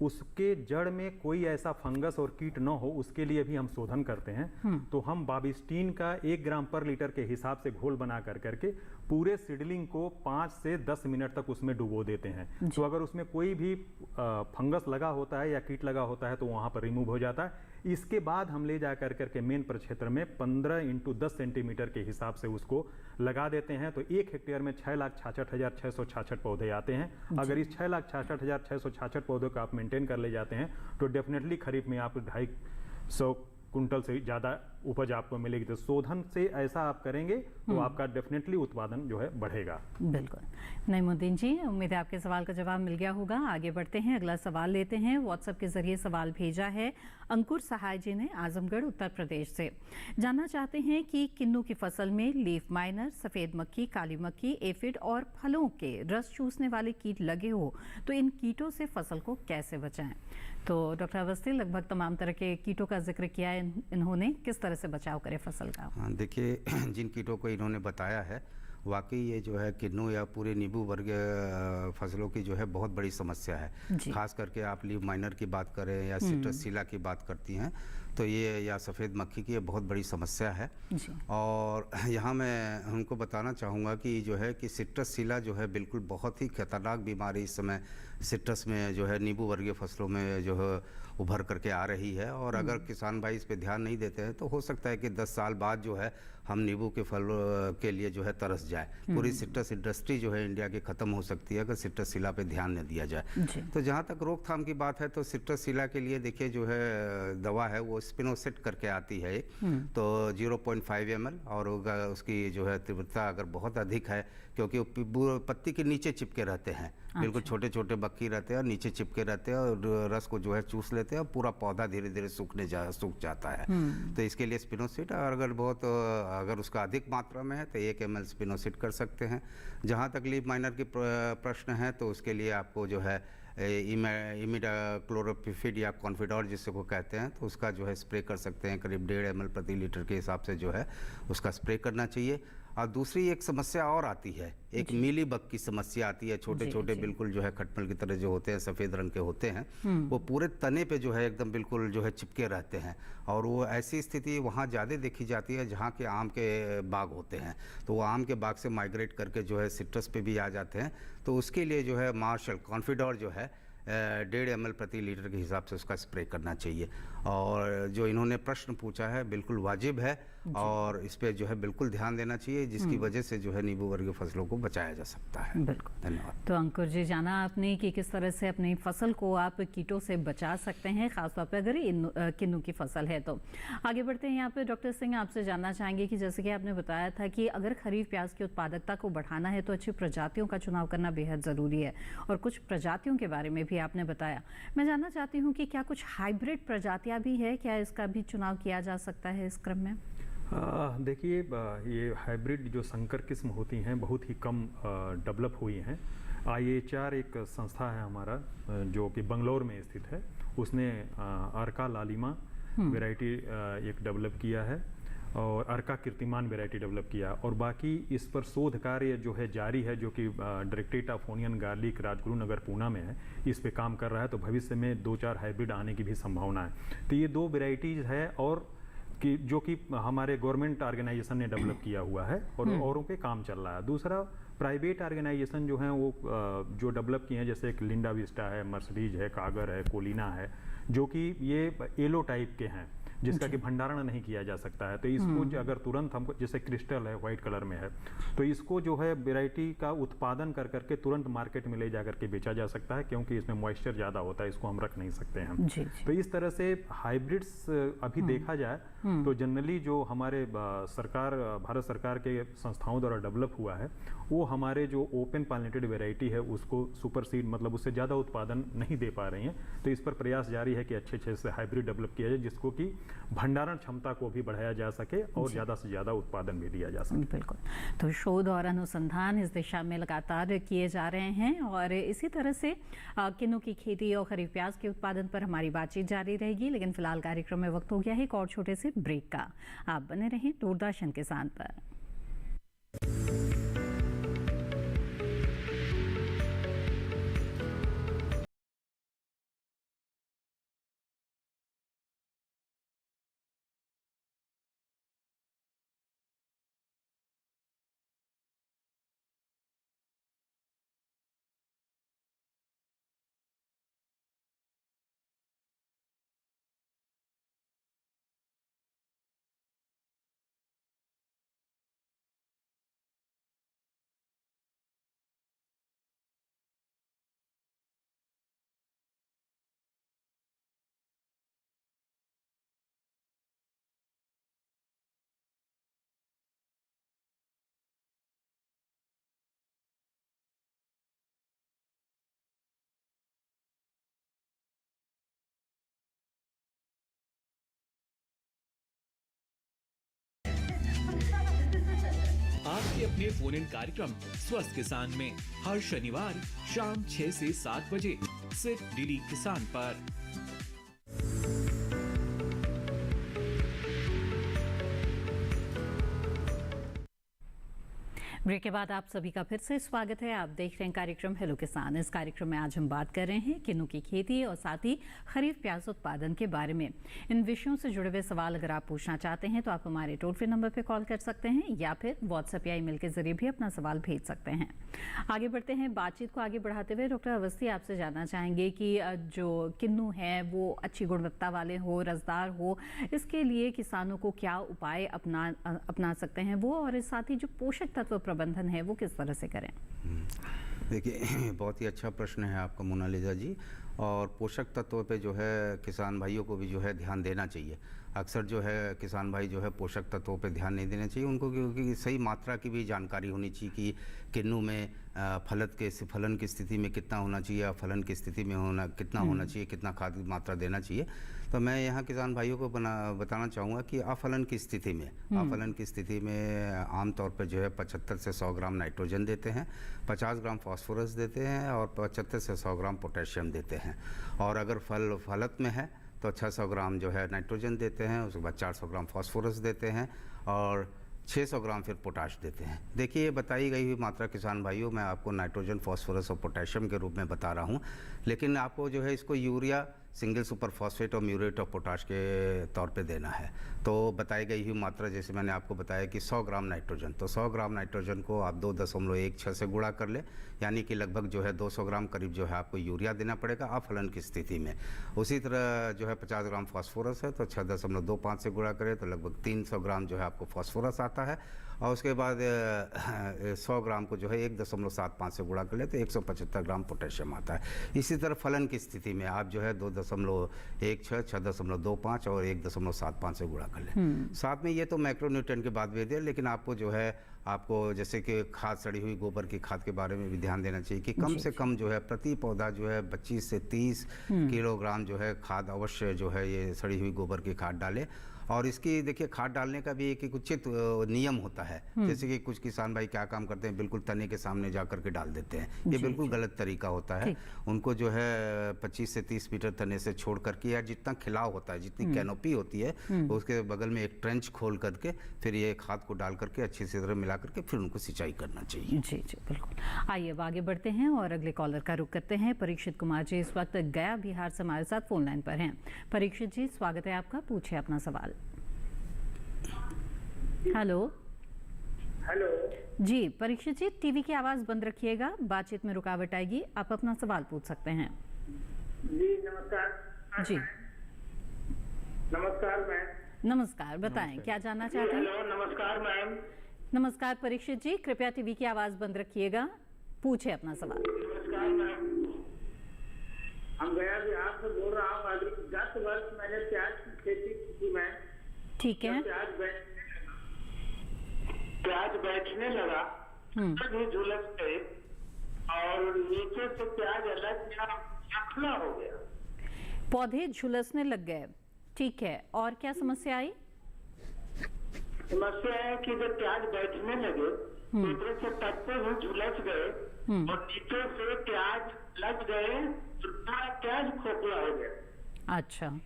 उसके जड़ में कोई ऐसा फंगस और कीट न हो उसके लिए भी हम शोधन करते हैं। तो हम बाबिस्टीन का 1 ग्राम पर लीटर के हिसाब से घोल बना करके पूरे सीडलिंग को 5 से 10 मिनट तक उसमें डुबो देते हैं। तो अगर उसमें कोई भी फंगस लगा होता है या कीट लगा होता है तो वहाँ पर रिमूव हो जाता है। इसके बाद हम ले जा करके मेन प्रक्षेत्र में 15 × 10 सेंटीमीटर के हिसाब से उसको लगा देते हैं। तो 1 हेक्टेयर में 6,66,666 पौधे आते हैं। अगर इस 6,66,666 पौधों का आप मेंटेन कर ले जाते हैं तो डेफिनेटली खरीफ में आप 250 कुंटल से ज़्यादा उपज आपको मिलेगी। तो शोधन से ऐसा आप करेंगे तो आपका डेफिनेटली उत्पादन जो है बढ़ेगा। बिल्कुल। नईमुद्दीन जी, उम्मीद है आपके सवाल का जवाब मिल गया होगा। आगे बढ़ते हैं, अगला सवाल लेते हैं। व्हाट्सएप के जरिए सवाल भेजा है अंकुर सहाय जी ने आजमगढ़ उत्तर प्रदेश से। जानना चाहते हैं कि किन्नू की फसल में लीफ माइनर, सफ़ेद मक्खी, काली मक्खी, एफिड और फलों के रस चूसने वाले कीट लगे हो तो इन कीटों से फसल को कैसे बचाएं? तो डॉक्टर अवस्थी, लगभग तमाम तरह के कीटों का जिक्र किया है इन्होंने, किस तरह से बचाव करें फसल का? हाँ, देखिए जिन कीटों को इन्होंने बताया है वाकई ये जो है किन्नू या पूरे नींबू वर्गीय फसलों की जो है बहुत बड़ी समस्या है। खास करके आप लीफ माइनर की बात करें या सिट्रस सिला की बात करती हैं तो ये या सफ़ेद मक्खी की ये बहुत बड़ी समस्या है। और यहाँ मैं उनको बताना चाहूँगा कि जो है कि सिट्रस सिला जो है बिल्कुल बहुत ही खतरनाक बीमारी इस समय सिट्रस में जो है नींबू वर्गीय फसलों में जो है उभर करके आ रही है। और अगर किसान भाई इस पे ध्यान नहीं देते हैं तो हो सकता है कि 10 साल बाद जो है हम नींबू के फल के लिए जो है तरस जाए। पूरी सिट्रस इंडस्ट्री जो है इंडिया की ख़त्म हो सकती है अगर सिट्रस सिला पे ध्यान न दिया जाए। तो जहाँ तक रोकथाम की बात है तो सिट्रस सिला के लिए देखिए जो है दवा है वो स्पिनोसेट करके आती है एक, तो 0.5 ml और उसकी जो है तीव्रता अगर बहुत अधिक है क्योंकि वो पत्ती के नीचे चिपके रहते हैं, बिल्कुल छोटे छोटे बक्की रहते हैं और नीचे चिपके रहते हैं और रस को जो है चूस लेते हैं और पूरा पौधा धीरे धीरे सूख जाता है। तो इसके लिए स्पिनोसिड और अगर उसका अधिक मात्रा में है तो 1 ml स्पिनोसिड कर सकते हैं। जहाँ तक लीफ माइनर की प्रश्न है तो उसके लिए आपको जो है इमिडाक्लोरोपिफिड या कॉन्फिडोर जिसे को कहते हैं तो उसका जो है स्प्रे कर सकते हैं। करीब 1.5 ml प्रति लीटर के हिसाब से जो है उसका स्प्रे करना चाहिए। और दूसरी एक समस्या और आती है, एक मीली बग की समस्या आती है। छोटे छोटे बिल्कुल जो है खटमल की तरह जो होते हैं सफ़ेद रंग के होते हैं, वो पूरे तने पे जो है एकदम बिल्कुल जो है चिपके रहते हैं और वो ऐसी स्थिति वहाँ ज़्यादा देखी जाती है जहाँ के आम के बाग होते हैं। तो वो आम के बाग से माइग्रेट करके जो है सिट्रस पे भी आ जाते हैं। तो उसके लिए जो है मार्शल कॉन्फिडोर जो है 1.5 ml प्रति लीटर के हिसाब से उसका स्प्रे करना चाहिए। और जो इन्होंने प्रश्न पूछा है बिल्कुल वाजिब है और इस पे जो है बिल्कुल ध्यान देना चाहिए जिसकी वजह से जो है नींबू वर्गीय फसलों को बचाया जा सकता है। बिल्कुल, धन्यवाद। तो अंकुर जी, जाना आपने कि किस तरह से अपनी फसल को आप कीटों से बचा सकते हैं, खासतौर पर अगर किन्नू की फसल है। तो आगे बढ़ते हैं यहाँ पे डॉक्टर सिंह, आपसे जानना चाहेंगे कि जैसे कि आपने बताया था कि अगर खरीफ प्याज की उत्पादकता को बढ़ाना है तो अच्छी प्रजातियों का चुनाव करना बेहद ज़रूरी है और कुछ प्रजातियों के बारे में भी आपने बताया। मैं जानना चाहती हूँ कि क्या कुछ हाइब्रिड प्रजातियाँ भी है, क्या इसका भी चुनाव किया जा सकता है इस क्रम में? देखिए, ये हाइब्रिड जो संकर किस्म होती हैं बहुत ही कम डेवलप हुई हैं। IHR एक संस्था है हमारा जो कि बंगलौर में स्थित है, उसने अर्का लालिमा वैरायटी एक डेवलप किया है और अर्का कीर्तिमान वैरायटी डेवलप किया और बाकी इस पर शोध कार्य जो है जारी है, जो कि directorate of onion garlic Rajguru Nagar Poona में है, इस पे काम कर रहा है। तो भविष्य में 2-4 हाइब्रिड आने की भी संभावना है। तो ये 2 वैरायटीज़ है और कि जो कि हमारे गवर्नमेंट ऑर्गेनाइजेशन ने डेवलप किया हुआ है और औरों पे काम चल रहा है। दूसरा, प्राइवेट ऑर्गेनाइजेशन जो हैं वो जो डेवलप किए हैं, जैसे एक लिंडा विस्टा है, मर्सडीज है, कागर है, कोलिना है, जो कि ये येलो टाइप के हैं जिसका कि भंडारण नहीं किया जा सकता है। तो इसको अगर तुरंत हमको, जैसे क्रिस्टल है व्हाइट कलर में है, तो इसको जो है वैरायटी का उत्पादन कर करके तुरंत मार्केट में ले जा करके बेचा जा सकता है क्योंकि इसमें मॉइस्चर ज़्यादा होता है, इसको हम रख नहीं सकते हैं। तो इस तरह से हाइब्रिड्स अभी देखा जाए तो जनरली जो हमारे भारत सरकार के संस्थाओं द्वारा डेवलप हुआ है वो हमारे जो ओपन पॉलिनेटेड वैरायटी है उसको सुपरसीड, मतलब उससे ज़्यादा उत्पादन नहीं दे पा रही हैं। तो इस पर प्रयास जारी है कि अच्छे से हाइब्रिड डेवलप किया जाए जिसको कि भंडारण क्षमता को भी बढ़ाया जा सके और ज़्यादा से ज़्यादा उत्पादन भी दिया जा सके। बिल्कुल, तो शोध और अनुसंधान इस दिशा में लगातार किए जा रहे हैं और इसी तरह से किन्नू की खेती और खरीफ प्याज के उत्पादन पर हमारी बातचीत जारी रहेगी। लेकिन फिलहाल कार्यक्रम में वक्त हो गया है एक और छोटे से ब्रेक का। आप बने रहें दूरदर्शन किसान पर। आपके अपने फोन इन कार्यक्रम स्वस्थ किसान में हर शनिवार शाम 6 से 7 बजे सिर्फ डीडी किसान पर। ब्रेक के बाद आप सभी का फिर से स्वागत है। आप देख रहे हैं कार्यक्रम हेलो किसान। इस कार्यक्रम में आज हम बात कर रहे हैं किन्नू की खेती और साथ ही खरीफ प्याज उत्पादन के बारे में। इन विषयों से जुड़े हुए सवाल अगर आप पूछना चाहते हैं तो आप हमारे टोल फ्री नंबर पर कॉल कर सकते हैं या फिर व्हाट्सएप या ईमेल के जरिए भी अपना सवाल भेज सकते हैं। आगे बढ़ते हैं, बातचीत को आगे बढ़ाते हुए डॉक्टर अवस्थी आपसे जानना चाहेंगे कि जो किन्नू है वो अच्छी गुणवत्ता वाले हो, रसदार हो, इसके लिए किसानों को क्या उपाय अपना सकते हैं वो, और साथ ही जो पोषक तत्व प्रबंधन है वो किस तरह से करें? देखिए, बहुत ही अच्छा प्रश्न है आपका मोनालिसा जी। और पोषक तत्वों पे जो है किसान भाइयों को भी जो है ध्यान देना चाहिए। अक्सर जो है किसान भाई जो है पोषक तत्वों पे ध्यान नहीं देना चाहिए उनको, क्योंकि सही मात्रा की भी जानकारी होनी चाहिए कि किन्नू में फलन की स्थिति में कितना होना चाहिए या फलन की स्थिति में कितना होना चाहिए, कितना खाद की मात्रा देना चाहिए। तो मैं यहाँ किसान भाइयों को बताना चाहूँगा कि अफलन की स्थिति में आमतौर पर जो है 75 से 100 ग्राम नाइट्रोजन देते हैं, 50 ग्राम फास्फोरस देते हैं और 75 से 100 ग्राम पोटेशियम देते हैं। और अगर फलत में है तो 600 ग्राम जो है नाइट्रोजन देते हैं, उसके बाद 400 ग्राम फास्फोरस देते हैं और 600 ग्राम फिर पोटाश देते हैं। देखिए, ये बताई गई हुई मात्रा किसान भाइयों मैं आपको नाइट्रोजन, फास्फोरस और पोटेशियम के रूप में बता रहा हूँ, लेकिन आपको जो है इसको यूरिया, सिंगल सुपर फॉस्फेट और म्यूरेट ऑफ पोटाश के तौर पे देना है। तो बताई गई हुई मात्रा जैसे मैंने आपको बताया कि 100 ग्राम नाइट्रोजन, तो 100 ग्राम नाइट्रोजन को आप 2.16 से गुणा कर ले, यानी कि लगभग जो है 200 ग्राम करीब जो है आपको यूरिया देना पड़ेगा अफलन की स्थिति में। उसी तरह जो है 50 ग्राम फास्फोरस है तो 6.25 से गुणा करें तो लगभग 300 ग्राम जो है आपको फास्फोरस आता है। और उसके बाद 100 ग्राम को जो है 1.75 से गुणा कर ले तो 175 ग्राम पोटेशियम आता है। इसी तरह फलन की स्थिति में आप जो है 2.16, 6.25 और 1.75 से गुणा कर लें। साथ में ये तो मैक्रोन्यूट्रिएंट की बात भी है, लेकिन आपको जो है आपको जैसे कि खाद, सड़ी हुई गोबर की खाद के बारे में भी ध्यान देना चाहिए कि कम से कम जो है प्रति पौधा जो है 25 से 30 किलोग्राम जो है खाद अवश्य जो है ये सड़ी हुई गोबर की खाद डाले। और इसकी देखिए खाद डालने का भी एक उचित नियम होता है। जैसे कि कुछ किसान भाई क्या काम करते हैं, बिल्कुल तने के सामने जा करके डाल देते हैं, ये बिल्कुल गलत तरीका होता है। उनको जो है 25 से 30 मीटर तने से छोड़ करके या जितना खिलाव होता है, जितनी कैनोपी होती है, उसके बगल में एक ट्रेंच खोल करके फिर ये खाद को डाल करके अच्छी से तरह मिला करके फिर उनको सिंचाई करना चाहिए। जी जी बिल्कुल। आइए अब आगे बढ़ते हैं और अगले कॉलर का रुख करते हैं। परीक्षित कुमार जी इस वक्त गया बिहार से हमारे साथ फोन लाइन पर हैं। परीक्षित जी, स्वागत है आपका, पूछिए अपना सवाल। हेलो जी परीक्षित जी, टीवी की आवाज बंद रखिएगा, बातचीत में रुकावट आएगी। आप अपना सवाल पूछ सकते हैं। जी नमस्कार। जी नमस्कार मैम। नमस्कार, बताएं क्या जानना चाहते हैं? हेलो, नमस्कार मैम। नमस्कार परीक्षित जी, कृपया टीवी की आवाज बंद रखिएगा, पूछे अपना सवाल। नमस्कार मैम, हम गया बिहार से बोल रहा हूँ। अभी गत वर्ष मैंने प्याज की खेती की थी मैम। ठीक है। प्याज बैठने लगा, भी झुलस गए और नीचे से प्याज अलग खुला हो गया, पौधे झुलसने लग गए। ठीक है, और क्या समस्या आई? समस्या है कि जब प्याज बैठने लगे ऊपर से पत्ते भी झुलस गए और नीचे से प्याज लग गए तो पूरा प्याज खोखला हो गया। अच्छा,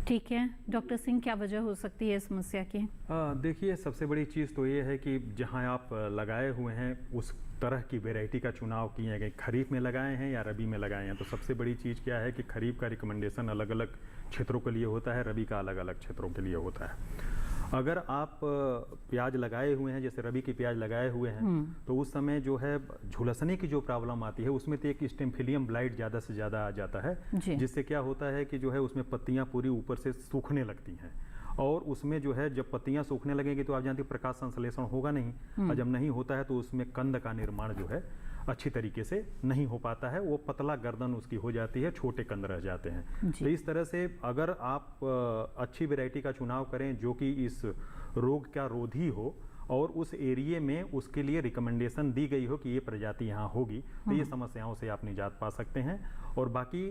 ठीक है। डॉक्टर सिंह, क्या वजह हो सकती है समस्या की? देखिए, सबसे बड़ी चीज़ तो ये है कि जहां आप लगाए हुए हैं उस तरह की वैरायटी का चुनाव किए हैं, खरीफ में लगाए हैं या रबी में लगाए हैं। तो सबसे बड़ी चीज़ क्या है कि खरीफ का रिकमेंडेशन अलग अलग क्षेत्रों के लिए होता है, रबी का अलग अलग क्षेत्रों के लिए होता है। अगर आप प्याज लगाए हुए हैं, जैसे रबी की प्याज लगाए हुए हैं, तो उस समय जो है झुलसने की जो प्रॉब्लम आती है उसमें तो एक स्टेम्फिलियम ब्लाइट ज़्यादा से ज़्यादा आ जाता है, जिससे क्या होता है कि जो है उसमें पत्तियां पूरी ऊपर से सूखने लगती हैं। और उसमें जो है जब पत्तियां सूखने लगेंगी तो आप जानते हैं प्रकाश संश्लेषण होगा नहीं, और जब नहीं होता है तो उसमें कंद का निर्माण जो है अच्छी तरीके से नहीं हो पाता है, वो पतला गर्दन उसकी हो जाती है, छोटे कंद रह जाते हैं। तो इस तरह से अगर आप अच्छी वैरायटी का चुनाव करें जो कि इस रोग का रोधी हो और उस एरिया में उसके लिए रिकमेंडेशन दी गई हो कि ये प्रजाति यहाँ होगी, तो ये समस्याओं से आप निजात पा सकते हैं। और बाकी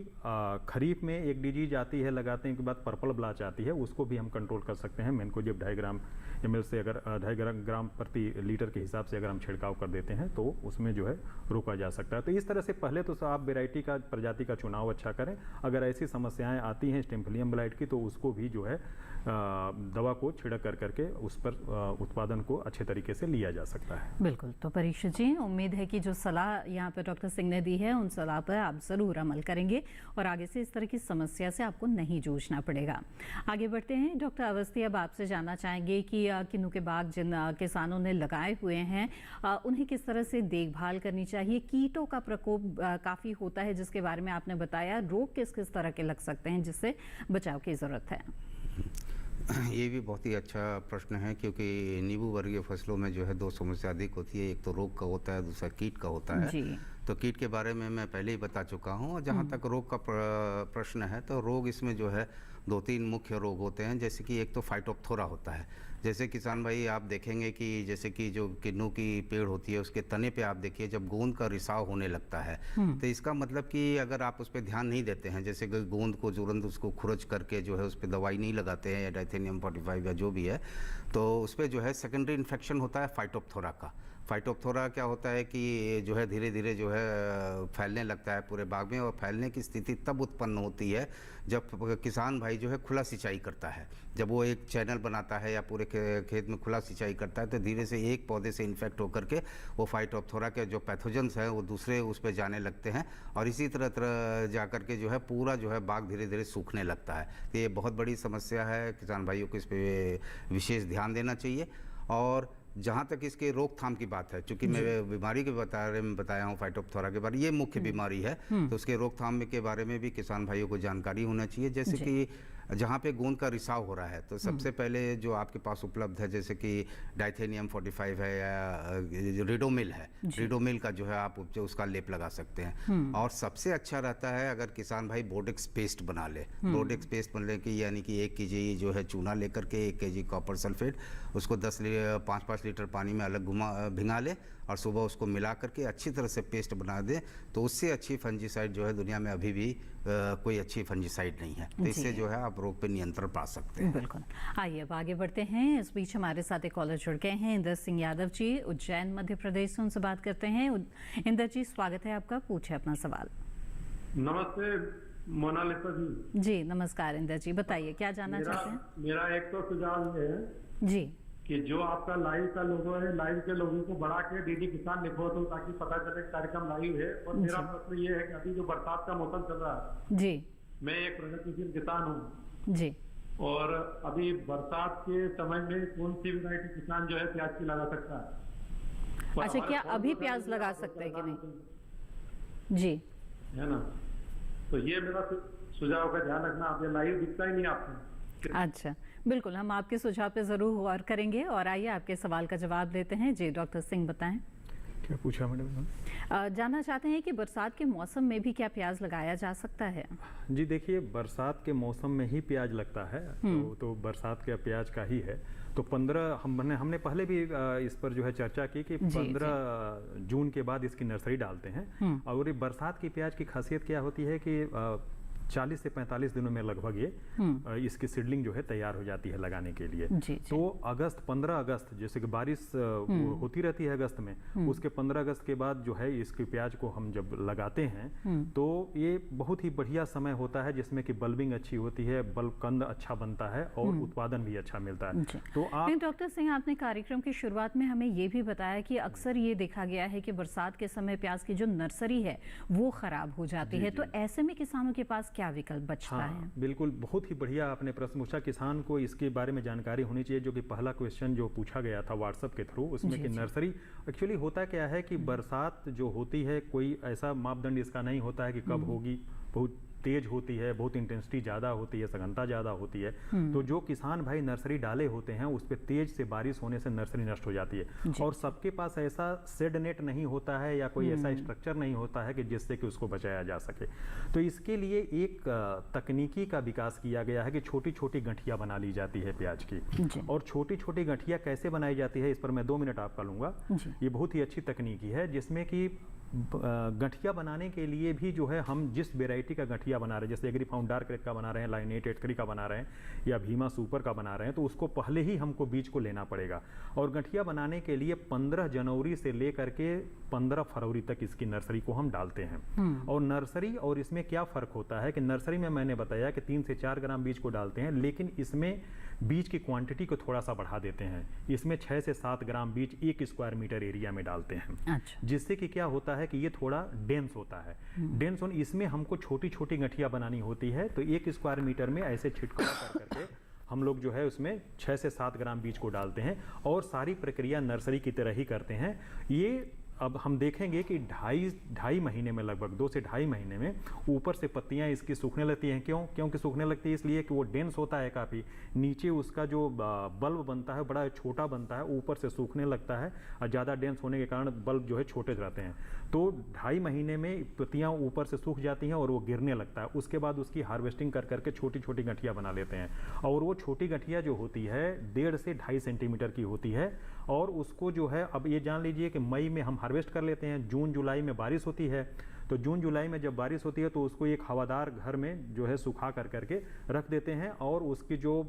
खरीफ में एक डिजीज आती है लगाते हैं के बाद पर्पल ब्लाच आती है, उसको भी हम कंट्रोल कर सकते हैं। मैनकोजेब 2.5 ग्राम ml से अगर 2.5 ग्राम प्रति लीटर के हिसाब से अगर हम छिड़काव कर देते हैं तो उसमें जो है रोका जा सकता है। तो इस तरह से पहले तो आप वेराइटी का, प्रजाति का चुनाव अच्छा करें। अगर ऐसी समस्याएं आती हैं स्टेम्फिलियम ब्लाइट की तो उसको भी जो है दवा को छिड़क करके उस पर उत्पादन को अच्छे तरीके से लिया जा सकता है। बिल्कुल। तो परीक्षित जी, उम्मीद है कि जो सलाह यहाँ पर डॉक्टर सिंह ने दी है उन सलाह पर आप ज़रूर अमल करेंगे और आगे से इस तरह की समस्या से आपको नहीं जूझना पड़ेगा। आगे बढ़ते हैं। डॉक्टर अवस्थी, अब आपसे जानना चाहेंगे कि किन्नू के बाग जिन किसानों ने लगाए हुए हैं उन्हें किस तरह से देखभाल करनी चाहिए। कीटों का प्रकोप काफ़ी होता है जिसके बारे में आपने बताया, रोग किस किस तरह के लग सकते हैं जिससे बचाव की ज़रूरत है। ये भी बहुत ही अच्छा प्रश्न है, क्योंकि नींबू वर्गीय फसलों में जो है दो समस्या अधिक होती है। एक तो रोग का होता है, दूसरा कीट का होता है। तो कीट के बारे में मैं पहले ही बता चुका हूँ। और जहाँ तक रोग का प्रश्न है, तो रोग इसमें जो है 2-3 मुख्य रोग होते हैं। जैसे कि एक तो फाइटोप्थोरा होता है। जैसे किसान भाई आप देखेंगे कि जैसे कि जो किन्नू की पेड़ होती है उसके तने पे आप देखिए जब गोंद का रिसाव होने लगता है, तो इसका मतलब कि अगर आप उस पर ध्यान नहीं देते हैं, जैसे कि गोंद को तुरंत उसको खुरच करके जो है उस पर दवाई नहीं लगाते हैं या डाइथेनियम 45 या जो भी है, तो उस पर जो है सेकेंडरी इन्फेक्शन होता है फाइटोप्थोरा का। फाइटोप्थोरा क्या होता है कि जो है धीरे धीरे जो है फैलने लगता है पूरे बाग में, और फैलने की स्थिति तब उत्पन्न होती है जब किसान भाई जो है खुला सिंचाई करता है। जब वो एक चैनल बनाता है या पूरे खेत में खुला सिंचाई करता है, तो धीरे से एक पौधे से इन्फेक्ट होकर के वो फाइटोप्थोरा के जो पैथोजेंस हैं वो दूसरे उस पर जाने लगते हैं, और इसी तरह जा कर के जो है पूरा जो है बाग धीरे धीरे सूखने लगता है। तो ये बहुत बड़ी समस्या है, किसान भाइयों को इस पर विशेष ध्यान देना चाहिए। और जहाँ तक इसके रोकथाम की बात है, चूंकि मैं बीमारी के बारे में बताया हूँ फाइटोप्थोरा के बारे में, ये मुख्य बीमारी है, तो उसके रोकथाम के बारे में भी किसान भाइयों को जानकारी होना चाहिए। जैसे कि जहाँ पे गोंद का रिसाव हो रहा है, तो सबसे पहले जो आपके पास उपलब्ध है जैसे कि डाइथेनियम 45 है या रिडोमिल है, रिडोमिल का जो है आप उसका लेप लगा सकते हैं। और सबसे अच्छा रहता है अगर किसान भाई बोर्डेक्स पेस्ट बना ले। बोर्डेक्स पेस्ट बनने की यानी कि 1 kg जो है चूना लेकर के 1 kg कॉपर सल्फेट उसको 5-5 लीटर पानी में अलग भिंगा ले और सुबह उसको मिला करके अच्छी तरह से पेस्ट बना दे, तो उससे अच्छी फंजीसाइड जो है दुनिया में अभी भी कोई अच्छी फंजीसाइड नहीं है। तो इससे जो है आप रोग पे नियंत्रण पा सकते हैं। बिल्कुल। आइए अब आगे बढ़ते हैं। इस बीच हमारे साथ एक कॉलर जुड़ गए हैं, इंदर सिंह यादव जी, उज्जैन मध्य प्रदेश से। उनसे बात करते हैं। इंदर जी, स्वागत है आपका, पूछे अपना सवाल। नमस्ते मोनालिसा जी। जी नमस्कार इंदर जी, बताइए क्या जानना चाहते हैं। मेरा एक तो सुझाव ये है जी कि जो आपका लाइव का लोगो है, लाइव के लोगों को बढ़ा के डीडी किसान लिखो तो ताकि पता चले कार्यक्रम लाइव है। और मेरा प्रश्न ये है कि अभी जो बरसात का मौसम चल रहा है जी, मैं एक प्रगतिशील किसान हूँ जी, और अभी बरसात के समय में कौन सी वैरायटी किसान जो है प्याज की लगा सकता है? अच्छा, क्या अभी प्याज लगा सकते हैं कि नहीं? जी, है ना, तो ये मेरा सुझाव का ध्यान रखना। आप ये लाइव दिखता ही नहीं आपको। अच्छा, बिल्कुल, हम आपके सुझाव पे ज़रूर गौर करेंगे। और आइए आपके सवाल का जवाब देते हैं। जी डॉक्टर सिंह, बताएं क्या पूछा मैडम? जानना चाहते हैं कि बरसात के मौसम में भी क्या प्याज लगाया जा सकता है? जी देखिए, बरसात के मौसम में ही प्याज लगता है, तो बरसात के प्याज का ही है। तो 15 हमने पहले भी इस पर जो है चर्चा की कि 15 जून के बाद इसकी नर्सरी डालते हैं। और ये बरसात की प्याज की खासियत क्या होती है कि 40 से 45 दिनों में लगभग ये इसकी सीडलिंग जो है तैयार हो जाती है लगाने के लिए। तो 15 अगस्त जैसे कि बारिश होती रहती है अगस्त में, उसके 15 अगस्त के बाद जो है इसकी प्याज को हम जब लगाते हैं तो ये बहुत ही बढ़िया समय होता है जिसमें कि बल्बिंग अच्छी होती है, बल्ब कंद अच्छा बनता है और उत्पादन भी अच्छा मिलता है। तो आप डॉक्टर सिंह, आपने कार्यक्रम की शुरुआत में हमें ये भी बताया कि अक्सर ये देखा गया है कि बरसात के समय प्याज की जो नर्सरी है वो खराब हो जाती है, तो ऐसे में किसानों के पास क्या विकल्प बचता है? बिल्कुल, बहुत ही बढ़िया आपने प्रश्न पूछा। किसान को इसके बारे में जानकारी होनी चाहिए, जो कि पहला क्वेश्चन जो पूछा गया था व्हाट्सएप के थ्रू, उसमें कि नर्सरी एक्चुअली होता क्या है कि बरसात जो होती है कोई ऐसा मापदंड इसका नहीं होता है कि कब होगी। बहुत तेज होती है, बहुत इंटेंसिटी ज़्यादा होती है, सघनता ज़्यादा होती है। तो जो किसान भाई नर्सरी डाले होते हैं उस पर तेज से बारिश होने से नर्सरी नष्ट हो जाती है। और सबके पास ऐसा शेड नेट नहीं होता है या कोई ऐसा स्ट्रक्चर नहीं होता है कि जिससे कि उसको बचाया जा सके। तो इसके लिए एक तकनीकी का विकास किया गया है कि छोटी छोटी गठिया बना ली जाती है प्याज की। और छोटी छोटी गठिया कैसे बनाई जाती है इस पर मैं 2 मिनट आपका लूँगा। ये बहुत ही अच्छी तकनीकी है जिसमें कि गठिया बनाने के लिए भी जो है हम जिस वेराइटी का गठिया बना रहे हैं, जैसे एग्रीफाउंड डार्क रेड का बना रहे हैं, लाइन 883 का बना रहे हैं या भीमा सुपर का बना रहे हैं, तो उसको पहले ही हमको बीज को लेना पड़ेगा। और गठिया बनाने के लिए 15 जनवरी से लेकर के 15 फरवरी तक इसकी नर्सरी को हम डालते हैं। और नर्सरी और इसमें क्या फ़र्क होता है कि नर्सरी में मैंने बताया कि 3 से 4 ग्राम बीज को डालते हैं, लेकिन इसमें बीज की क्वांटिटी को थोड़ा सा बढ़ा देते हैं। इसमें 6 से 7 ग्राम बीज 1 स्क्वायर मीटर एरिया में डालते हैं। अच्छा। जिससे कि क्या होता है कि ये थोड़ा डेंस होता है। डेंस होने इसमें हमको छोटी छोटी गठिया बनानी होती है, तो 1 स्क्वायर मीटर में ऐसे छिटकाव कर करके हम लोग जो है उसमें 6 से 7 ग्राम बीज को डालते हैं और सारी प्रक्रिया नर्सरी की तरह ही करते हैं। ये अब हम देखेंगे कि ढाई महीने में, लगभग 2 से ढाई महीने में ऊपर से पत्तियां इसकी सूखने लगती हैं। क्योंकि सूखने लगती है इसलिए कि वो डेंस होता है काफ़ी, नीचे उसका जो बल्ब बनता है बड़ा छोटा बनता है, ऊपर से सूखने लगता है और ज़्यादा डेंस होने के कारण बल्ब जो है छोटे रहते हैं। तो 2.5 महीने में पत्तियाँ ऊपर से सूख जाती हैं और वो गिरने लगता है। उसके बाद उसकी हार्वेस्टिंग कर करके छोटी छोटी गठिया बना लेते हैं और वो छोटी गठिया जो होती है 1.5 से 2.5 सेंटीमीटर की होती है। और उसको जो है, अब ये जान लीजिए कि मई में हम हार्वेस्ट कर लेते हैं, जून जुलाई में बारिश होती है, तो जून जुलाई में जब बारिश होती है तो उसको एक हवादार घर में जो है सुखा कर करके रख देते हैं और उसकी जो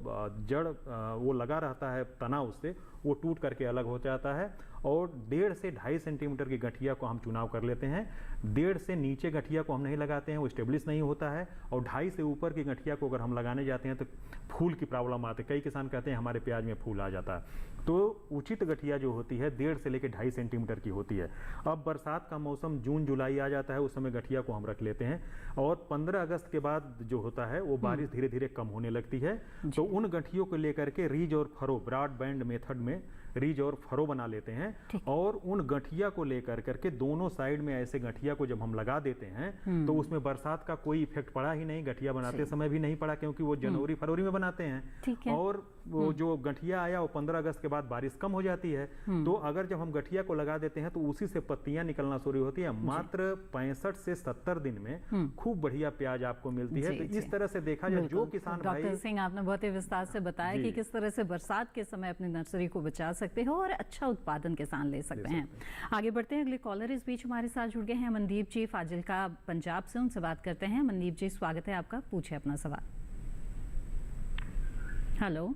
जड़ वो लगा रहता है तना, उससे वो टूट करके अलग हो जाता है। और 1.5 से 2.5 सेंटीमीटर की गठिया को हम चुनाव कर लेते हैं। 1.5 से नीचे गठिया को हम नहीं लगाते हैं, वो स्टेब्लिश नहीं होता है। और 2.5 से ऊपर की गठिया को अगर हम लगाने जाते हैं तो फूल की प्रॉब्लम आती है। कई किसान कहते हैं हमारे प्याज में फूल आ जाता है। तो उचित गठिया जो होती है 1.5 से लेकर 2.5 सेंटीमीटर की होती है। अब बरसात का मौसम जून जुलाई आ जाता है, उस समय गठिया को हम रख लेते हैं। और 15 अगस्त के बाद जो होता है वो बारिश धीरे धीरे कम होने लगती है, तो उन गठियों को लेकर के रीज और फरो, ब्रॉड बैंड मेथड में रीज और फरो बना लेते हैं। और उन गठिया को लेकर करके दोनों साइड में ऐसे गठिया को जब हम लगा देते हैं तो उसमें बरसात का कोई इफेक्ट पड़ा ही नहीं, गठिया बनाते समय भी नहीं पड़ा, क्योंकि वो जनवरी फरवरी में बनाते हैं। और वो जो गठिया आया वो 15 अगस्त के बाद बारिश कम हो जाती है। तो अगर जब हम गठिया को लगा देते हैं तो उसी से पत्तियां निकलना शुरू होती है। मात्र 65 से 70 दिन में खूब बढ़िया प्याज आपको मिलती है। तो इस तरह से देखा जाए जो किसान भाई, डॉक्टर सिंह आपने बहुत ही विस्तार से बताया कि किस तरह से बरसात के समय अपनी नर्सरी को बचा सकते हो और अच्छा उत्पादन किसान ले सकते हैं। आगे बढ़ते हैं, अगले कॉलर इस बीच हमारे साथ जुड़ गए हैं मनदीप जी फाजिल्का पंजाब से, उनसे बात करते हैं। मनदीप जी स्वागत है आपका, पूछे अपना सवाल। हेलो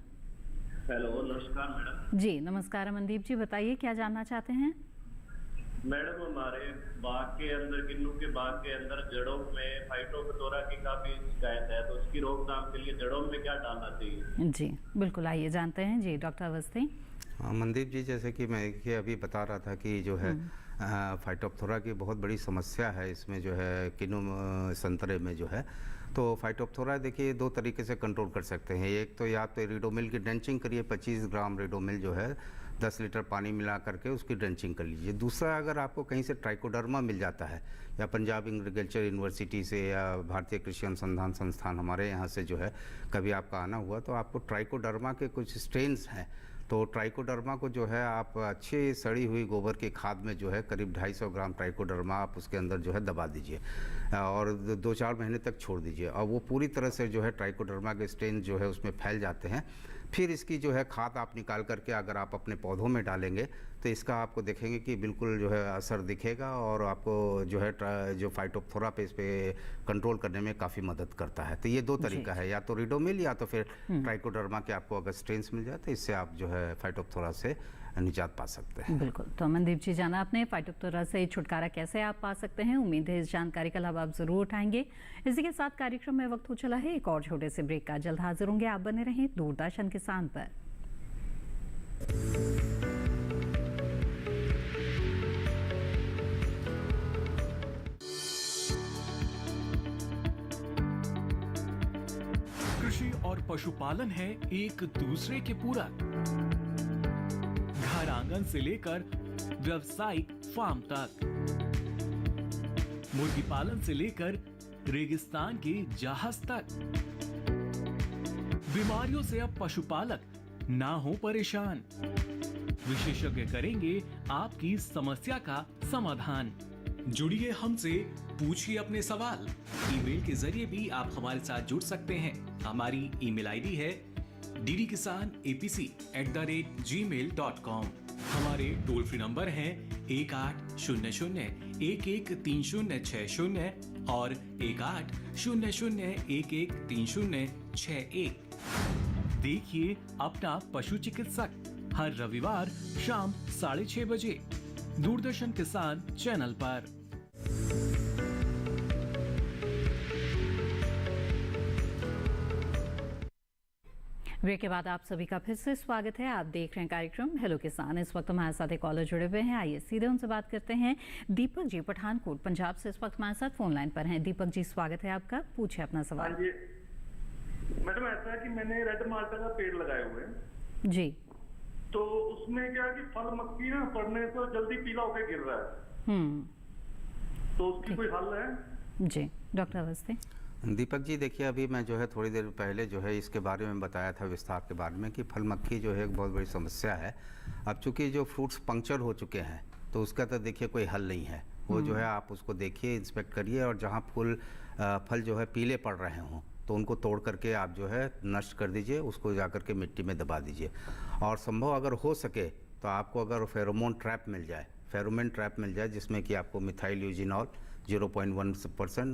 नमस्कार मैडम। जी नमस्कार मनदीप जी, बताइए क्या जानना चाहते हैं। मैडम हमारे बाग के अंदर, किन्नू के बाग के अंदर जड़ों में फाइटोफथोरा की काफी शिकायत है, तो उसकी रोकथाम के लिए जड़ों में क्या डालना चाहिए। जी बिल्कुल, आइए जानते हैं। जी डॉक्टर अवस्थी। मनदीप जी, जैसे कि मैं अभी बता रहा था कि जो है फाइटोफथोरा की बहुत बड़ी समस्या है इसमें, जो है किन्नू संतरे में जो है। तो फाइटोफथोरा देखिए 2 तरीके से कंट्रोल कर सकते हैं। एक तो या तो रिडोमिल की ड्रेंचिंग करिए, 25 ग्राम रिडोमिल जो है 10 लीटर पानी मिला करके उसकी ड्रेंचिंग कर लीजिए। दूसरा, अगर आपको कहीं से ट्राइकोडर्मा मिल जाता है या पंजाब एग्रीकल्चर यूनिवर्सिटी से या भारतीय कृषि अनुसंधान संस्थान हमारे यहाँ से जो है कभी आपका आना हुआ, तो आपको ट्राइकोडर्मा के कुछ स्ट्रेन्स हैं, तो ट्राइकोडर्मा को जो है आप अच्छी सड़ी हुई गोबर की खाद में जो है करीब 250 ग्राम ट्राइकोडर्मा आप उसके अंदर जो है दबा दीजिए और 2-4 महीने तक छोड़ दीजिए। और वो पूरी तरह से जो है ट्राइकोडर्मा के स्ट्रेन जो है उसमें फैल जाते हैं। फिर इसकी जो है खाद आप निकाल करके अगर आप अपने पौधों में डालेंगे तो इसका आपको देखेंगे कि बिल्कुल जो है असर दिखेगा और आपको जो है जो फाइटोफथोरा पे इस पे कंट्रोल करने में काफ़ी मदद करता है। तो ये 2 तरीका है, या तो रिडोमिल या तो फिर ट्राइकोडर्मा के आपको अगर स्ट्रेन्स मिल जाए तो इससे आप जो है फाइटोफथोरा से निजात पा सकते हैं। बिल्कुल, तो मनदीप जी जाना आपने फाइटोफथोरा से छुटकारा कैसे आप पा सकते हैं, उम्मीद है इस जानकारी का लाभ आप जरूर उठाएंगे। इसी के साथ कार्यक्रम में वक्त हो चला है एक और छोटे से ब्रेक का। जल्द हाजिर होंगे, आप बने रहें दूरदर्शन किसान पर। कृषि और पशुपालन है एक दूसरे के पूरक। घर आंगन से लेकर व्यावसायिक फार्म तक, मुर्गी पालन से लेकर रेगिस्तान के जहाज तक, बीमारियों से अब पशुपालक ना हो परेशान। विशेषज्ञ करेंगे आपकी समस्या का समाधान। जुड़िए हमसे, पूछिए अपने सवाल। ईमेल के जरिए भी आप हमारे साथ जुड़ सकते हैं। हमारी ईमेल आईडी है ddkisanapc@gmail.com। हमारे टोल फ्री नंबर हैं 1800-113060 और 1800-113061। देखिए अपना पशु चिकित्सक हर रविवार शाम 6:30 बजे दूरदर्शन किसान चैनल पर। ब्रेक के बाद आप सभी का फिर से स्वागत है। आप देख रहे हैं कार्यक्रम हेलो किसान। इस वक्त हमारे साथ एक कॉलर जुड़े हुए हैं, आइए सीधे उनसे बात करते हैं। दीपक जी पठानकोट पंजाब से इस वक्त हमारे साथ फोन लाइन पर हैं। दीपक जी स्वागत है आपका, पूछे अपना सवाल। मैडम ऐसा है कि मैंने रेड माल्टा का पेड़ लगाए हुए हैं जी, तो उसमें क्या है कि फल मक्खी ना पड़ने से जल्दी पीला होकर गिर रहा है, तो उसकी कोई हल है? जी डॉक्टर अवस्थी। दीपक जी देखिए, अभी मैं जो है थोड़ी देर पहले जो है इसके बारे में बताया था विस्तार के बारे में कि फल मक्खी जो है एक बहुत बड़ी समस्या है। अब चूंकि जो फ्रूट्स पंक्चर हो चुके हैं तो उसका तो देखिए कोई हल नहीं है। वो जो है आप उसको देखिए, इंस्पेक्ट करिए, और जहाँ फल जो है पीले पड़ रहे हों तो उनको तोड़ करके आप जो है नष्ट कर दीजिए, उसको जाकर के मिट्टी में दबा दीजिए। और संभव अगर हो सके तो आपको अगर फेरोमोन ट्रैप मिल जाए जिसमें कि आपको मिथाइल यूजिनॉल 0.1%,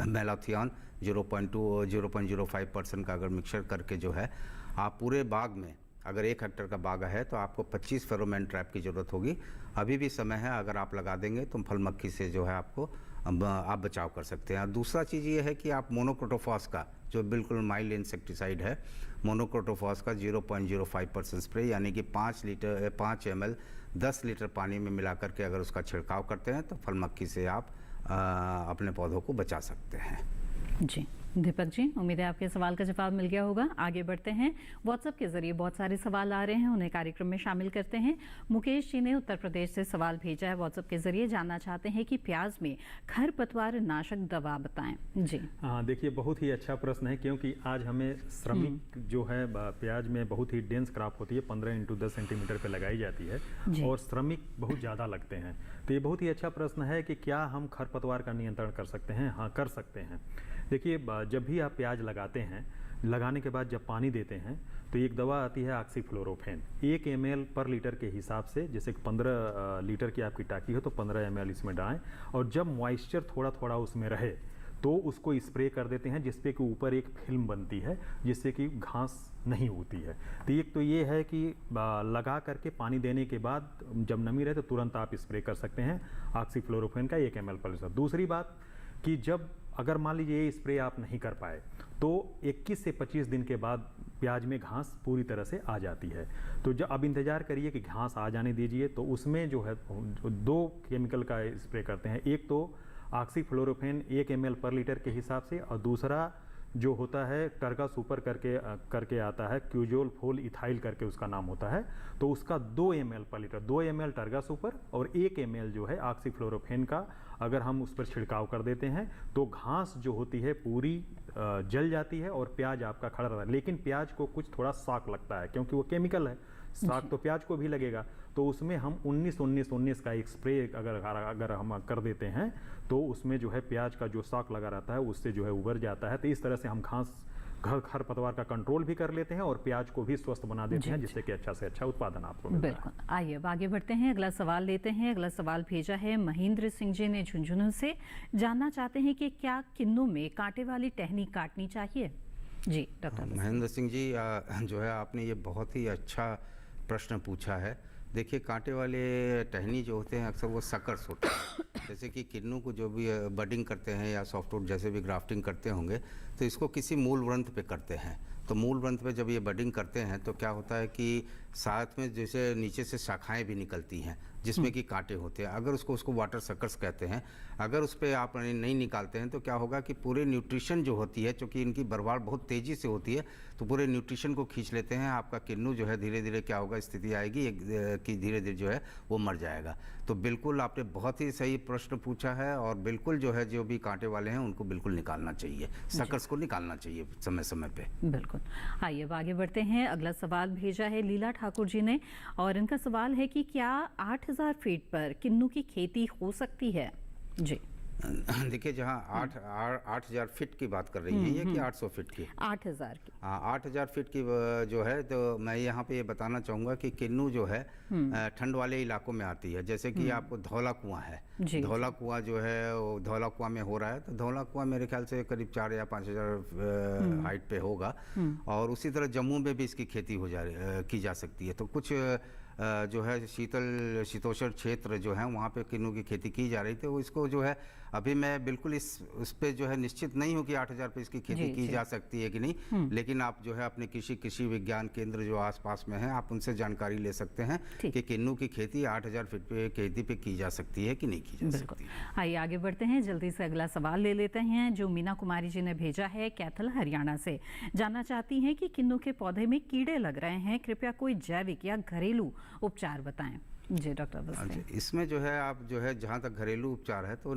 मेलाथियन 0.05% का अगर मिक्सचर करके जो है आप पूरे बाग में, अगर 1 हेक्टेयर का बाग है तो आपको 25 फेरोमोन ट्रैप की ज़रूरत होगी। अभी भी समय है, अगर आप लगा देंगे तो फल मक्खी से जो है आपको आप बचाव कर सकते हैं। दूसरा चीज़ ये है कि आप मोनोक्रोटोफॉस का जो बिल्कुल माइल्ड इंसेक्टिसाइड है, मोनोक्रोटोफॉस का 0.05% स्प्रे, यानी कि 5 ml 10 लीटर पानी में मिला करके अगर उसका छिड़काव करते हैं तो फल मक्खी से आप अपने पौधों को बचा सकते हैं। जी दीपक जी, उम्मीद है आपके सवाल का जवाब मिल गया होगा। आगे बढ़ते हैं। व्हाट्सएप के जरिए बहुत सारे सवाल आ रहे हैं, उन्हें कार्यक्रम में शामिल करते हैं। मुकेश जी ने उत्तर प्रदेश से सवाल भेजा है व्हाट्सएप के जरिए, जानना चाहते हैं कि प्याज में खरपतवार नाशक दवा बताएं। जी हाँ, देखिए बहुत ही अच्छा प्रश्न है, क्योंकि आज हमें श्रमिक जो है प्याज में बहुत ही डेंस क्रॉप होती है, 15 × 10 सेंटीमीटर पे लगाई जाती है और श्रमिक बहुत ज़्यादा लगते हैं। तो ये बहुत ही अच्छा प्रश्न है कि क्या हम खरपतवार का नियंत्रण कर सकते हैं? हाँ, कर सकते हैं। देखिए जब भी आप प्याज लगाते हैं, लगाने के बाद जब पानी देते हैं तो एक दवा आती है ऑक्सीफ्लोरोफेन, 1 ml पर लीटर के हिसाब से, जैसे 15 लीटर की आपकी टाकी हो तो 15 ml इसमें डालें, और जब मॉइस्चर थोड़ा थोड़ा उसमें रहे तो उसको स्प्रे कर देते हैं, जिसपे कि ऊपर एक फिल्म बनती है जिससे कि घास नहीं होती है। तो एक तो ये है कि लगा करके पानी देने के बाद जब नमी रहे तो तुरंत आप स्प्रे कर सकते हैं ऑक्सीफ्लोरोफेन का 1 ml पर लीटर। दूसरी बात कि जब अगर मान लीजिए ये स्प्रे आप नहीं कर पाए तो 21 से 25 दिन के बाद प्याज में घास पूरी तरह से आ जाती है। तो जब अब इंतज़ार करिए कि घास आ जाने दीजिए, तो उसमें जो है 2 केमिकल का स्प्रे करते हैं। एक तो ऑक्सीफ्लोरोफेन 1 ml पर लीटर के हिसाब से, और दूसरा जो होता है टर्गा सुपर करके आता है, क्यूजोल फोल इथाइल करके उसका नाम होता है, तो उसका 2 ml पर लीटर, 2 ml टर्गा सुपर और 1 ml जो है ऑक्सीफ्लोरोफेन का अगर हम उस पर छिड़काव कर देते हैं तो घास जो होती है पूरी जल जाती है और प्याज आपका खड़ा रहता है। लेकिन प्याज को कुछ थोड़ा शाक लगता है, क्योंकि वो केमिकल है, शाक तो प्याज को भी लगेगा। तो उसमें हम 19-19-19 का एक स्प्रे अगर हम कर देते हैं तो उसमें जो है प्याज का जो शाक लगा रहता है उससे जो है उबर जाता है। तो इस तरह से हम खरपतवार का कंट्रोल भी कर लेते हैं और प्याज को भी स्वस्थ बना देते हैं, जिससे कि अच्छा से अच्छा उत्पादन आपको मिलता है। बिल्कुल। आइए अब आगे बढ़ते हैं, अगला सवाल लेते हैं। अगला सवाल भेजा है महेंद्र सिंह जी ने झुंझुनू से, जानना चाहते हैं कि क्या किन्नू में कांटे वाली टहनी काटनी चाहिए? जी डॉक्टर महेंद्र सिंह जी, जो है आपने ये बहुत ही अच्छा प्रश्न पूछा है। देखिए कांटे वाले टहनी जो होते हैं अक्सर वो सकर्स होते हैं, जैसे कि किन्नू को जो भी बडिंग करते हैं या सॉफ्टवुड जैसे भी ग्राफ्टिंग करते होंगे तो इसको किसी मूल वृंत पे करते हैं। तो मूल वृंत पे जब ये बडिंग करते हैं तो क्या होता है कि साथ में जैसे नीचे से शाखाएं भी निकलती हैं जिसमें कि कांटे होते हैं। अगर उसको वाटर सकर्स कहते हैं, अगर उस पर आप नहीं निकालते हैं तो क्या होगा कि पूरे न्यूट्रिशन जो होती है, चूँकि इनकी बर्बाद बहुत तेज़ी से होती है, तो पूरे न्यूट्रिशन को खींच लेते हैं। आपका किन्नू जो है धीरे धीरे क्या होगा, स्थिति आएगी कि धीरे धीरे जो है वो मर जाएगा। तो बिल्कुल आपने बहुत ही सही प्रश्न पूछा है, और बिल्कुल जो है जो भी कांटे वाले हैं उनको बिल्कुल निकालना चाहिए, सकर्स को निकालना चाहिए समय समय पे। बिल्कुल। आइए अब आगे बढ़ते हैं। अगला सवाल भेजा है लीला ठाकुर जी ने, और इनका सवाल है कि क्या 8000 फीट पर किन्नू की खेती हो सकती है? जी देखिए, जहाँ 8,000 फीट की बात कर रही हैं ये कि 800 फीट की? 8,000 की। हाँ, 8,000 फीट की जो है, तो मैं यहाँ पे ये बताना चाहूँगा कि किन्नू जो है ठंड वाले इलाकों में आती है। जैसे कि आपको धौला कुआं है, धौला कुआं जो है वो धौला कुआं में हो रहा है, तो धौला कुआं मेरे ख्याल से करीब 4 या 5,000 हाइट पे होगा। और उसी तरह जम्मू में भी इसकी खेती की जा सकती है। तो कुछ जो है शीतोष्ण क्षेत्र जो है वहाँ पे किन्नू की खेती की जा रही थी। वो इसको जो है अभी मैं बिल्कुल उस पे जो है निश्चित नहीं हूँ कि 8,000 पे इसकी खेती की जा सकती है कि नहीं, लेकिन आप जो है अपने कृषि विज्ञान केंद्र जो आसपास में है, आप उनसे जानकारी ले सकते हैं कि किन्नू की खेती 8,000 फीट पे खेती पे की जा सकती है कि नहीं की जा सकती। आइए आगे बढ़ते हैं, जल्दी से अगला सवाल ले लेते हैं जो मीना कुमारी जी ने भेजा है कैथल हरियाणा से। जानना चाहती हैं कि किन्नू के पौधे में कीड़े लग रहे हैं, कृपया कोई जैविक या घरेलू उपचार बताएं। जी डॉक्टर, इसमें जो है आप जो है जहाँ तक घरेलू उपचार है तो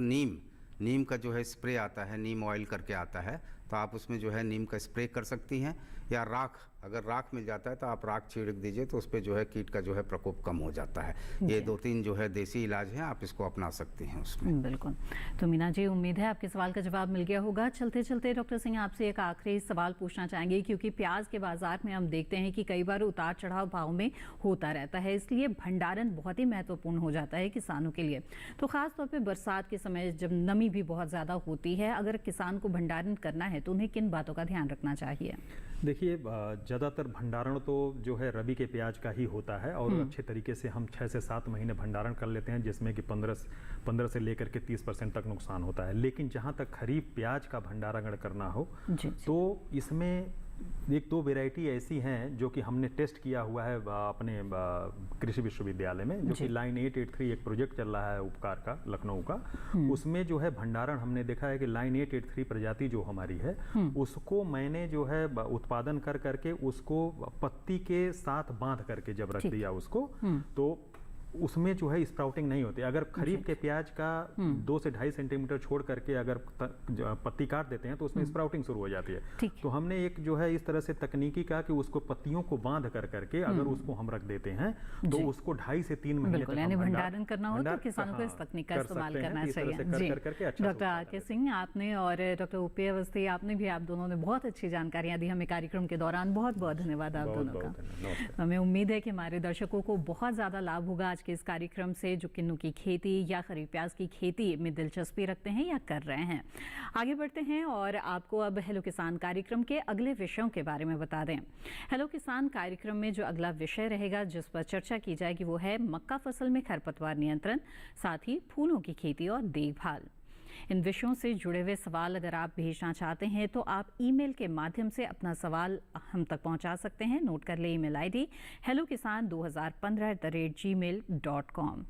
नीम का जो है स्प्रे आता है, नीम ऑयल करके आता है, तो आप उसमें जो है नीम का स्प्रे कर सकती हैं। या राख, अगर राख मिल जाता है तो आप राख छिड़क दीजिए, तो उस पर जो है कीट का जो है प्रकोप कम हो जाता है। ये 2-3 जो है देसी इलाज हैं, आप इसको अपना सकती हैं उसमें। बिल्कुल। तो मीना जी, उम्मीद है आपके सवाल का जवाब मिल गया होगा। चलते चलते डॉक्टर सिंह आपसे एक आखिरी सवाल पूछना चाहेंगे, क्योंकि प्याज के बाजार में हम देखते हैं कि कई बार उतार चढ़ाव भाव में होता रहता है, इसलिए भंडारण बहुत ही महत्वपूर्ण हो जाता है किसानों के लिए। तो खास तौर पर बरसात के समय जब नमी भी बहुत ज़्यादा होती है, अगर किसान को भंडारण करना है तो उन्हें किन बातों का ध्यान रखना चाहिए? देखिए, ज़्यादातर भंडारण तो जो है रबी के प्याज का ही होता है, और अच्छे तरीके से हम 6 से 7 महीने भंडारण कर लेते हैं, जिसमें कि 15 से लेकर के 30% तक नुकसान होता है। लेकिन जहाँ तक खरीफ प्याज का भंडारण करना हो तो इसमें 1-2 वैरायटी ऐसी हैं जो कि हमने टेस्ट किया हुआ है अपने कृषि विश्वविद्यालय में, जो कि लाइन 883 एक प्रोजेक्ट चल रहा है उपकार का, लखनऊ का। उसमें जो है भंडारण हमने देखा है कि लाइन 883 प्रजाति जो हमारी है, उसको मैंने जो है उत्पादन कर करके उसको पत्ती के साथ बांध करके जब रख दिया उसको, तो उसमें जो है स्प्राउटिंग नहीं होती। अगर खरीफ के प्याज का 2 से 2.5 सेंटीमीटर छोड़ करके अगर पत्ती काट देते हैं तो उसमें स्प्राउटिंग शुरू हो जाती है। तो हमने एक जो है इस तरह से तकनीकी का कि उसको पत्तियों को बांध कर करके अगर उसको हम रख देते हैं तो उसको 2.5 से 3 महीने तक भंडारण करना हो तो किसानों को इस तकनीक का इस्तेमाल करना चाहिए। Doctor R K. सिंह आपने और डॉक्टर ओ.पी. अवस्थी आपने भी, आप दोनों ने बहुत अच्छी जानकारियां दी हमें कार्यक्रम के दौरान। बहुत बहुत धन्यवाद आप दोनों का। हमें उम्मीद है कि हमारे दर्शकों को बहुत ज़्यादा लाभ होगा के इस कार्यक्रम से, जो किन्नू की खेती या खरीफ प्याज की खेती में दिलचस्पी रखते हैं या कर रहे हैं। आगे बढ़ते हैं और आपको अब हेलो किसान कार्यक्रम के अगले विषयों के बारे में बता दें। हेलो किसान कार्यक्रम में जो अगला विषय रहेगा जिस पर चर्चा की जाएगी वो है मक्का फसल में खरपतवार नियंत्रण, साथ ही फूलों की खेती और देखभाल। इन विषयों से जुड़े हुए सवाल अगर आप भेजना चाहते हैं तो आप ईमेल के माध्यम से अपना सवाल हम तक पहुंचा सकते हैं। नोट कर ले ईमेल आईडी hellokisan2015@gmail.com।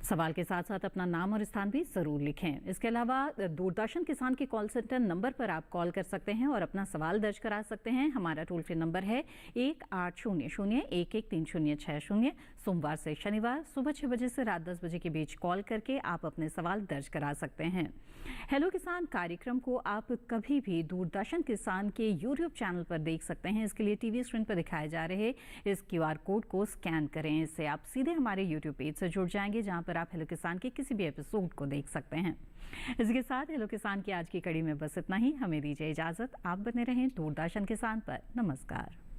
सवाल के साथ साथ अपना नाम और स्थान भी ज़रूर लिखें। इसके अलावा दूरदर्शन किसान के कॉल सेंटर नंबर पर आप कॉल कर सकते हैं और अपना सवाल दर्ज करा सकते हैं। हमारा टोल फ्री नंबर है 1800-113060। सोमवार से शनिवार सुबह 6 बजे से रात 10 बजे के बीच कॉल करके आप अपने सवाल दर्ज करा सकते हैं। हेलो किसान कार्यक्रम को आप कभी भी दूरदर्शन किसान के यूट्यूब चैनल पर देख सकते हैं। इसके लिए टीवी स्क्रीन पर दिखाए जा रहे इस QR कोड को स्कैन करें। इससे आप सीधे हमारे यूट्यूब पेज से जुड़ जाएंगे, जहां पर आप हेलो किसान के किसी भी एपिसोड को देख सकते हैं। इसके साथ हेलो किसान की आज की कड़ी में बस इतना ही। हमें दीजिए इजाजत। आप बने रहें दूरदर्शन किसान पर। नमस्कार।